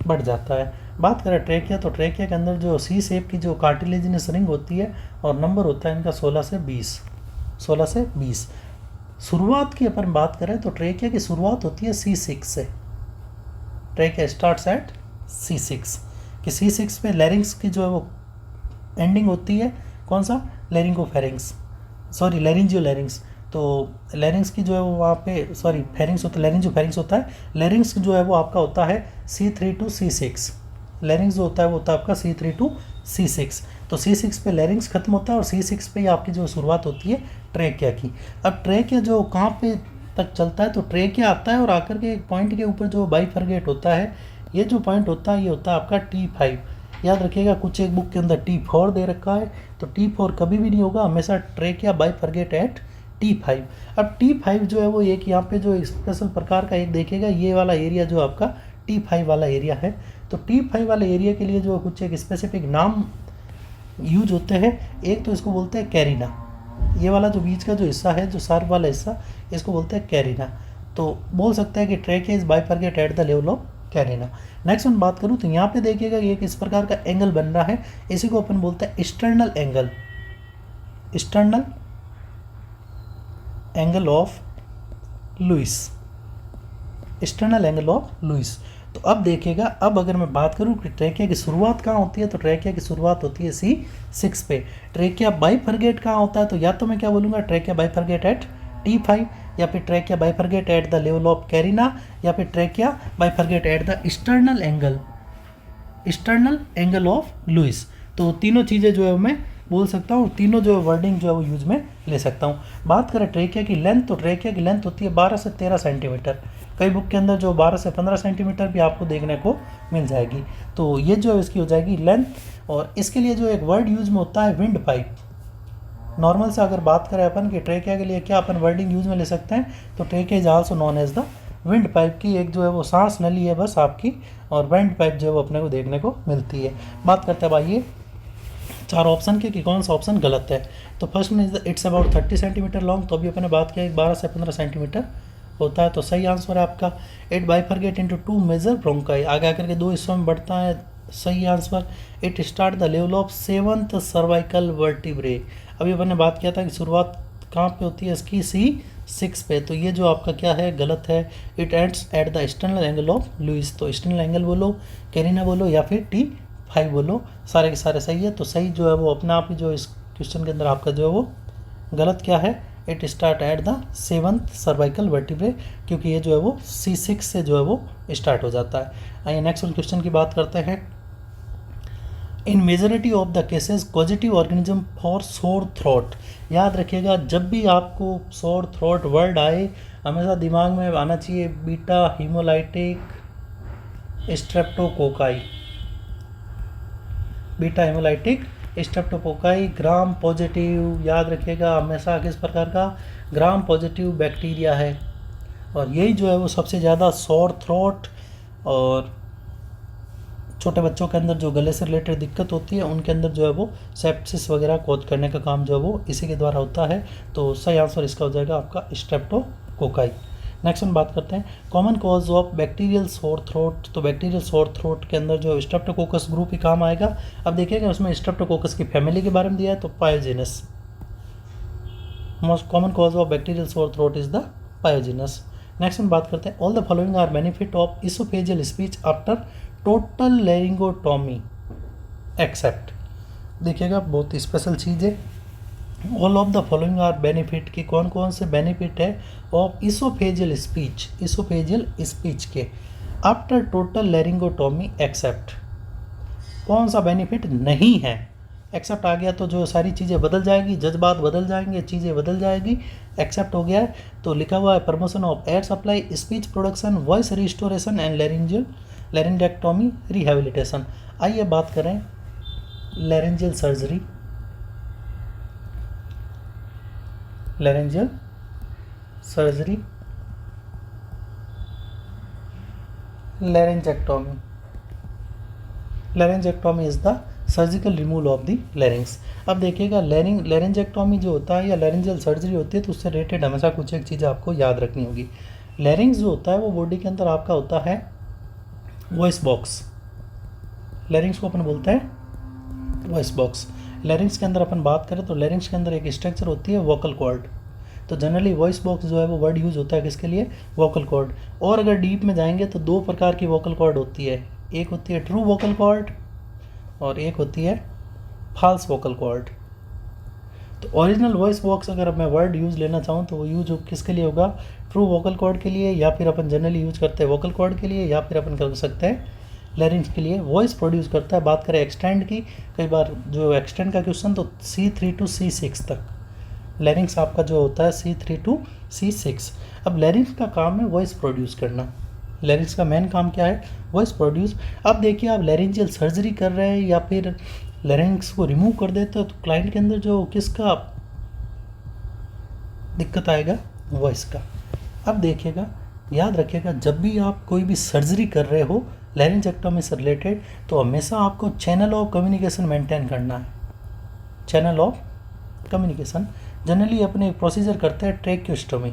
बढ़ जाता है। बात करें ट्रेकिया, तो ट्रेकिया के अंदर जो सी शेप की जो कार्टिलेजिनस रिंग होती है और नंबर होता है इनका 16 से 20। शुरुआत की अपन बात करें तो ट्रेकिया की शुरुआत होती है C6 से। ट्रेकिया स्टार्ट्स एट C6 कि C6 पे लैरिंग्स की जो है वो एंडिंग होती है, कौन सा, लैरिंजियोलैरिंग्स। तो लैरिंग्स की जो है वो वहाँ पे फेरिंग्स होता है, लैरिंजियोफेरिंग्स होता है। लैरिंग्स जो है वो आपका होता है C3 to C6। लैरिंग्स जो होता है वो होता है आपका C3 to C6। तो C6 पे लैरिंग्स खत्म होता है और C6 पे ही आपकी जो शुरुआत होती है ट्रेकिया की। अब ट्रेकिया जो कहाँ पे तक चलता है, तो ट्रेकिया आता है और आकर के एक पॉइंट के ऊपर जो बाइफरगेट होता है, ये जो पॉइंट होता है ये होता है आपका T5। याद रखिएगा कुछ एक बुक के अंदर T4 दे रखा है, तो T4 कभी भी नहीं होगा, हमेशा ट्रेकिया बाइफरगेट एट T5। अब T5 जो है वो एक यहाँ पे जो स्पेशल प्रकार का एक देखिएगा, ये वाला एरिया जो आपका T5 वाला एरिया है, तो T5 वाले एरिया के लिए जो कुछ एक स्पेसिफिक नाम यूज होते हैं। एक तो इसको बोलते हैं कैरिना, ये वाला जो बीच का जो हिस्सा है, जो शार्प वाला हिस्सा, इसको बोलते हैं कैरिना। तो बोल सकते हैं कि trachea is bifurcate at the level of carina. Next हम बात करूँ तो यहाँ पे देखिएगा ये किस प्रकार का एंगल बन रहा है, इसी को अपन बोलते हैं external angle, external angle of Louis, external angle of Louis. तो अब देखिएगा, अब अगर मैं बात करूँ कि ट्रेकिया की शुरुआत कहाँ होती है, तो ट्रेकिया की शुरुआत होती है C6 पे। ट्रेकिया बाइफरकेट कहाँ होता है, तो या तो मैं क्या बोलूँगा, ट्रेकिया बाइफरकेट एट T5, या फिर trachea bifurcate at the level of carina, या फिर trachea bifurcate at the external angle, external angle of Louis. तो तीनों चीज़ें जो है मैं बोल सकता हूँ, तीनों जो वर्डिंग जो है वो यूज में ले सकता हूँ। बात करें ट्रेकिया की लेंथ, तो ट्रेकिया की लेंथ होती है 12 से 13 सेंटीमीटर। कई बुक के अंदर जो 12 से 15 सेंटीमीटर भी आपको देखने को मिल जाएगी। तो ये जो है इसकी हो जाएगी लेंथ। और इसके लिए जो एक वर्ड यूज में होता है विंड पाइप। नॉर्मल से अगर बात करें अपन कि ट्रेकिया के लिए क्या अपन वर्डिंग यूज में ले सकते हैं, तो trachea is also non as the windpipe की एक जो है वो सांस नली है बस आपकी, और विंड पाइप जो है वो अपने को देखने को मिलती है। बात करते हैं भाई ये 4 ऑप्शन के कि कौन सा ऑप्शन गलत है। तो फर्स्ट में इट्स अबाउट 30 सेंटीमीटर लॉन्ग, तो अभी अपने बात किया 12 से 15 सेंटीमीटर होता है, तो सही आंसर है आपका। It bifurcate into 2 major bronchi, आगे आकर के 2 हिस्सों में बढ़ता है, सही answer. It start the level of 7th cervical vertebrae, अभी अपन ने बात किया था कि शुरुआत कहाँ पे होती है इसकी, C6 पे, तो ये जो आपका क्या है, गलत है। It ends at the external angle of Louis, तो एक्सटर्नल एंगल बोलो, कैरिना बोलो, या फिर T5 बोलो, सारे के सारे सही है। तो सही जो है वो अपने आप ही जो इस क्वेश्चन के अंदर आपका जो है वो गलत क्या है, it start at the 7th cervical vertebrae, क्योंकि ये जो है वो C6 से जो है वो स्टार्ट हो जाता है। आइए नेक्स्ट क्वेश्चन की बात करते हैं। इन majority of the cases positive organism for sore throat, याद रखिएगा जब भी आपको सोर थ्रोट वर्ड आए हमेशा दिमाग में आना चाहिए beta haemolytic streptococci, beta haemolytic streptococci gram positive, याद रखिएगा हमेशा किस प्रकार का, ग्राम पॉजिटिव बैक्टीरिया है, और यही जो है वो सबसे ज़्यादा सोर थ्रोट और छोटे बच्चों के अंदर जो गले से रिलेटेड दिक्कत होती है उनके अंदर जो है वो सेप्सिस वगैरह कोज करने का काम जो है वो इसी के द्वारा होता है। तो सही आंसर इसका हो जाएगा आपका स्ट्रेप्टोकोकाई। नेक्स्ट हम बात करते हैं common cause of bacterial sore throat, तो बैक्टीरियल सोर थ्रोट के अंदर जो स्ट्रेप्टोकोकस ग्रुप ही काम आएगा। अब देखिएगा उसमें स्ट्रेप्टोकोकस की फैमिली के बारे में दिया है, तो pyogenes, most common cause of bacterial sore throat is the pyogenes. Next हम बात करते हैं all the following are benefit of oesophageal speech after total laryngotomy except, देखिएगा बहुत ही स्पेशल चीज़ है। All of the following are benefit की कौन कौन से बेनिफिट है of oesophageal speech, oesophageal speech के आफ्टर टोटल लैरिंगोटॉमी एक्सेप्ट, कौन सा बेनिफिट नहीं है। एक्सेप्ट आ गया तो जो सारी चीज़ें बदल जाएगी, जज्बात बदल जाएंगे, चीज़ें बदल जाएगी। एक्सेप्ट हो गया है तो लिखा हुआ है promotion of air supply, speech production, voice restoration and laryngectomy rehabilitation. आइए बात करें laryngeal surgery, laryngeal surgery, laryngectomy, laryngectomy is the surgical removal of the larynx. अब देखिएगा लैरिंजेक्टोमी जो होता है या लैरिंजियल सर्जरी होती है तो उससे रिलेटेड हमेशा कुछ एक चीज़ें आपको याद रखनी होगी। लैरिंग्स जो होता है वो बॉडी के अंदर आपका होता है वॉइस बॉक्स, लैरिंग्स को अपन बोलते हैं वॉइस बॉक्स। लैरिंग्स के अंदर अपन बात करें तो लैरिंग्स के अंदर एक स्ट्रक्चर होती है वोकल कॉर्ड, तो जनरली वॉइस बॉक्स जो है वो वर्ड यूज़ होता है किसके लिए, वोकल कॉर्ड। और अगर डीप में जाएंगे तो 2 प्रकार की वोकल कॉर्ड होती है, एक होती है ट्रू वोकल कॉर्ड और एक होती है फॉल्स वोकल कॉर्ड। तो ओरिजिनल वॉइस बॉक्स अगर मैं वर्ड यूज़ लेना चाहूँ तो वो यूज किसके लिए होगा, ट्रू वोकल कॉर्ड के लिए, या फिर अपन जनरली यूज करते हैं वोकल कॉर्ड के लिए, या फिर अपन कर सकते हैं लैरिंग्स के लिए। वॉइस प्रोड्यूस करता है। बात करें एक्सटेंड की, कई बार जो एक्सटेंड का क्वेश्चन तो C3 to C6 तक लैरिंग्स आपका जो होता है C3 to C6। अब लैरिंग्स का काम है वॉइस प्रोड्यूस करना, लैरिंग्स का मेन काम क्या है, वॉइस प्रोड्यूस। अब देखिए आप लैरिंजियल सर्जरी कर रहे हैं या फिर लैरिंग्स को रिमूव कर देते हो तो क्लाइंट के अंदर जो किसका दिक्कत आएगा, वॉइस का। अब देखिएगा याद रखिएगा जब भी आप कोई भी सर्जरी कर रहे हो लैरिंजेक्टोमी से रिलेटेड तो हमेशा आपको चैनल ऑफ कम्युनिकेशन मेंटेन करना है, चैनल ऑफ कम्युनिकेशन। जनरली अपने प्रोसीजर करते हैं ट्रेक्योस्टोमी।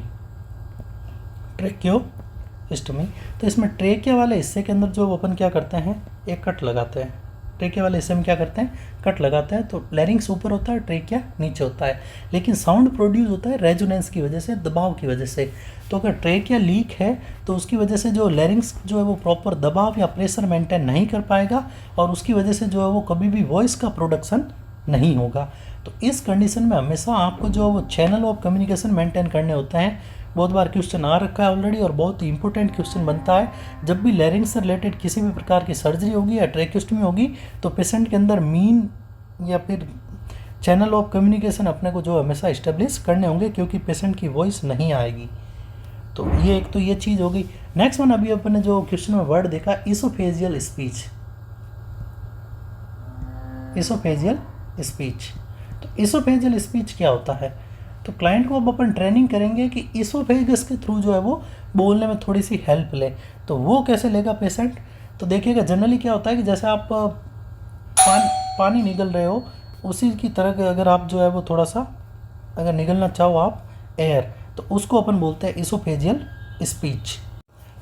ट्रेक्योस्टोमी, तो इसमें ट्रेकिया वाले हिस्से के अंदर जो अपन क्या करते हैं, एक कट लगाते हैं। ट्रेकिया वाले हिस्से में क्या करते हैं, कट लगाते हैं। तो लैरिंग्स ऊपर होता है, ट्रेकिया नीचे होता है, लेकिन साउंड प्रोड्यूस होता है रेजोनेंस की वजह से, दबाव की वजह से। तो अगर ट्रेकिया लीक है तो उसकी वजह से जो लैरिंग्स जो है वो प्रॉपर दबाव या प्रेशर मेंटेन नहीं कर पाएगा, और उसकी वजह से जो है वो कभी भी वॉइस का प्रोडक्शन नहीं होगा। तो इस कंडीशन में हमेशा आपको जो वो चैनल ऑफ कम्युनिकेशन मेंटेन करने होते हैं। बहुत बार क्वेश्चन आ रखा है ऑलरेडी, और बहुत ही इंपॉर्टेंट क्वेश्चन बनता है। जब भी लैरिंग्स से रिलेटेड किसी भी प्रकार की सर्जरी होगी या ट्रेक्योस्टोमी होगी, तो पेशेंट के अंदर मीन या फिर चैनल ऑफ कम्युनिकेशन अपने को जो हमेशा इस्टेब्लिश करने होंगे, क्योंकि पेशेंट की वॉइस नहीं आएगी। तो ये एक तो ये चीज़ हो गई। नेक्स्ट वन, अभी अपने जो क्वेश्चन में वर्ड देखा, इसोफेजियल स्पीच। इसोफेजियल स्पीच, तो इसोफेजियल स्पीच क्या होता है? तो क्लाइंट को अब अपन ट्रेनिंग करेंगे कि इसोफेगस के थ्रू जो है वो बोलने में थोड़ी सी हेल्प ले। तो वो कैसे लेगा पेशेंट? तो देखिएगा जनरली क्या होता है कि जैसे आप पानी निगल रहे हो, उसी की तरह अगर आप जो है वो थोड़ा सा अगर निगलना चाहो आप एयर, तो उसको अपन बोलते हैं इसोफेजियल स्पीच।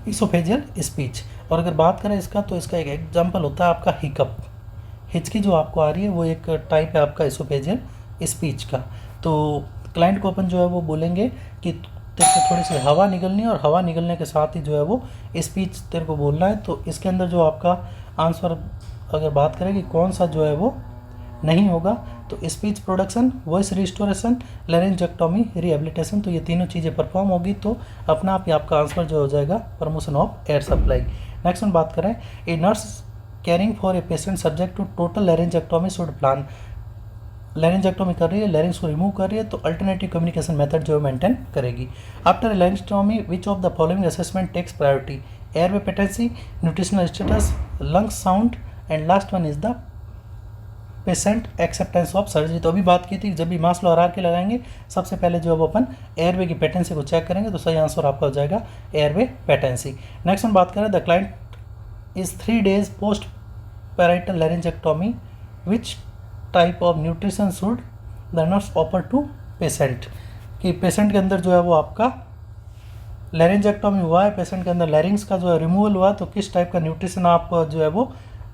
Oesophageal speech. और अगर बात करें इसका, तो इसका एक एग्जाम्पल होता है आपका हिकअप। हिचकी जो आपको आ रही है वो एक टाइप है आपका इसोफेजियल स्पीच का। तो क्लाइंट को अपन जो है वो बोलेंगे कि तेरे को थोड़ी सी हवा निकलनी है, और हवा निकलने के साथ ही जो है वो स्पीच तेरे को बोलना है। तो इसके अंदर जो आपका आंसर अगर बात करें कि कौन सा जो है वो नहीं होगा, तो speech production, voice restoration, laryngectomy, rehabilitation, तो ये तीनों चीज़ें परफॉर्म होगी तो अपना आप ही आपका आंसर जो हो जाएगा promotion of air supply. Next हम बात करें, a nurse caring for a patient subject to total laryngectomy should plan. Laryngectomy कर रही है, लैरिंग्स को रिमूव कर रही है, तो अल्टरनेटिव कम्युनिकेशन मेथड जो है मेंटेन करेगी। After laryngectomy which of the following assessment takes priority? Airway patency, nutritional status, lungs sound, and last one is the patient acceptance of surgery. तो अभी बात की थी, जब भी मास्लो आर के लगाएंगे सबसे पहले जो अब अपन एयरवे की पेटेंसी को चेक करेंगे, तो सही आंसर आपका हो जाएगा एयरवे पेटेंसी। नेक्स्ट हम बात करें, the client is 3 days post parietal laryngectomy, which type of nutrition should the nurse offer to patient? कि पेशेंट के अंदर जो है वो आपका लैरिंजेक्टोमी हुआ है, पेशेंट के अंदर लैरिंग्स का जो है रिमूवल हुआ, तो किस टाइप का न्यूट्रिशन आप जो है वो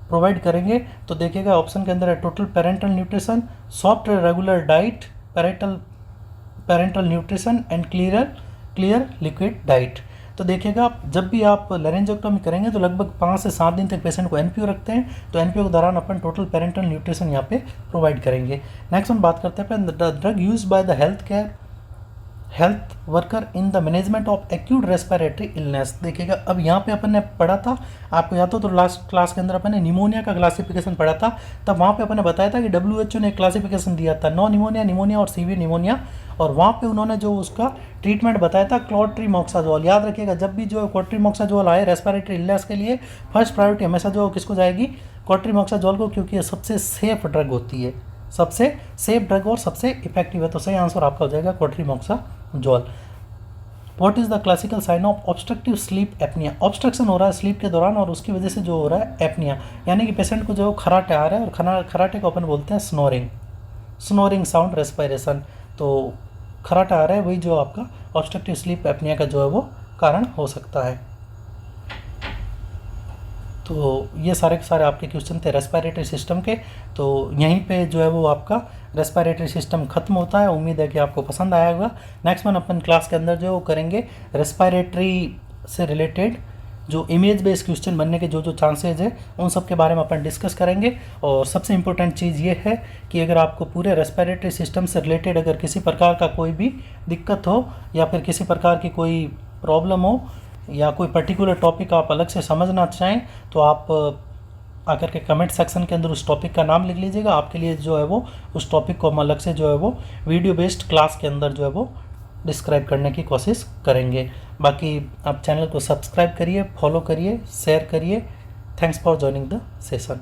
प्रोवाइड करेंगे? तो देखिएगा ऑप्शन के अंदर है total parental nutrition, soft regular diet, parental nutrition and clear liquid diet. तो देखिएगा जब भी आप लैरिंजेक्टोमी करेंगे तो लगभग 5 से 7 दिन तक पेशेंट को एनपीओ रखते हैं, तो एनपीओ के दौरान अपन टोटल पेरेंटल न्यूट्रिशन यहाँ पे प्रोवाइड करेंगे। नेक्स्ट हम बात करते हैं drug use by the health worker in the management of acute respiratory illness. देखिएगा अब यहाँ पे अपन ने पढ़ा था, आपको याद हो तो लास्ट क्लास के अंदर अपन ने निमोनिया का क्लासिफिकेशन पढ़ा था। तब वहाँ पे अपन ने बताया था कि WHO ने क्लासिफिकेशन दिया था, नो निमोनिया, निमोनिया और सीवियर निमोनिया, और वहाँ पे उन्होंने जो उसका ट्रीटमेंट बताया था क्लोट्रीमोक्साजोल। याद रखिएगा जब भी जो क्लोट्रीमोक्साजोल आए रेस्पिरेटरी इलनेस के लिए, फर्स्ट प्रायोरिटी हमेशा जो किसको जाएगी? क्लोट्रीमोक्साजोल को, क्योंकि ये सबसे सेफ ड्रग होती है, सबसे सेफ ड्रग और सबसे इफेक्टिव है। तो सही आंसर आपका हो जाएगा clotrimoxazole. What is the classical sign of obstructive sleep apnoea? Obstruction हो रहा है स्लीप के दौरान, और उसकी वजह से जो हो रहा है एपनिया, यानी कि पेशेंट को जो खराटे आ रहा है, और खराटे को अपन बोलते हैं स्नोरिंग साउंड रेस्पिरेशन। तो खराटा आ रहा है, वही जो आपका ऑब्स्ट्रक्टिव स्लीप एपनिया का जो है वो कारण हो सकता है। तो ये सारे के सारे आपके क्वेश्चन थे रेस्पिरेटरी सिस्टम के। तो यहीं पे जो है वो आपका रेस्पिरेटरी सिस्टम खत्म होता है। उम्मीद है कि आपको पसंद आया होगा। नेक्स्ट वन अपन क्लास के अंदर जो करेंगे रेस्पिरेटरी से रिलेटेड जो इमेज बेस्ड क्वेश्चन बनने के जो चांसेज है, उन सब के बारे में अपन डिस्कस करेंगे। और सबसे इम्पोर्टेंट चीज़ ये है कि अगर आपको पूरे रेस्पिरेटरी सिस्टम से रिलेटेड अगर किसी प्रकार का कोई भी दिक्कत हो, या फिर किसी प्रकार की कोई प्रॉब्लम हो, या कोई पर्टिकुलर टॉपिक आप अलग से समझना चाहें, तो आप आकर के कमेंट सेक्शन के अंदर उस टॉपिक का नाम लिख लीजिएगा। आपके लिए जो है वो उस टॉपिक को हम अलग से जो है वो वीडियो बेस्ड क्लास के अंदर जो है वो डिस्क्राइब करने की कोशिश करेंगे। बाकी आप चैनल को सब्सक्राइब करिए, फॉलो करिए, शेयर करिए। Thanks for joining the session.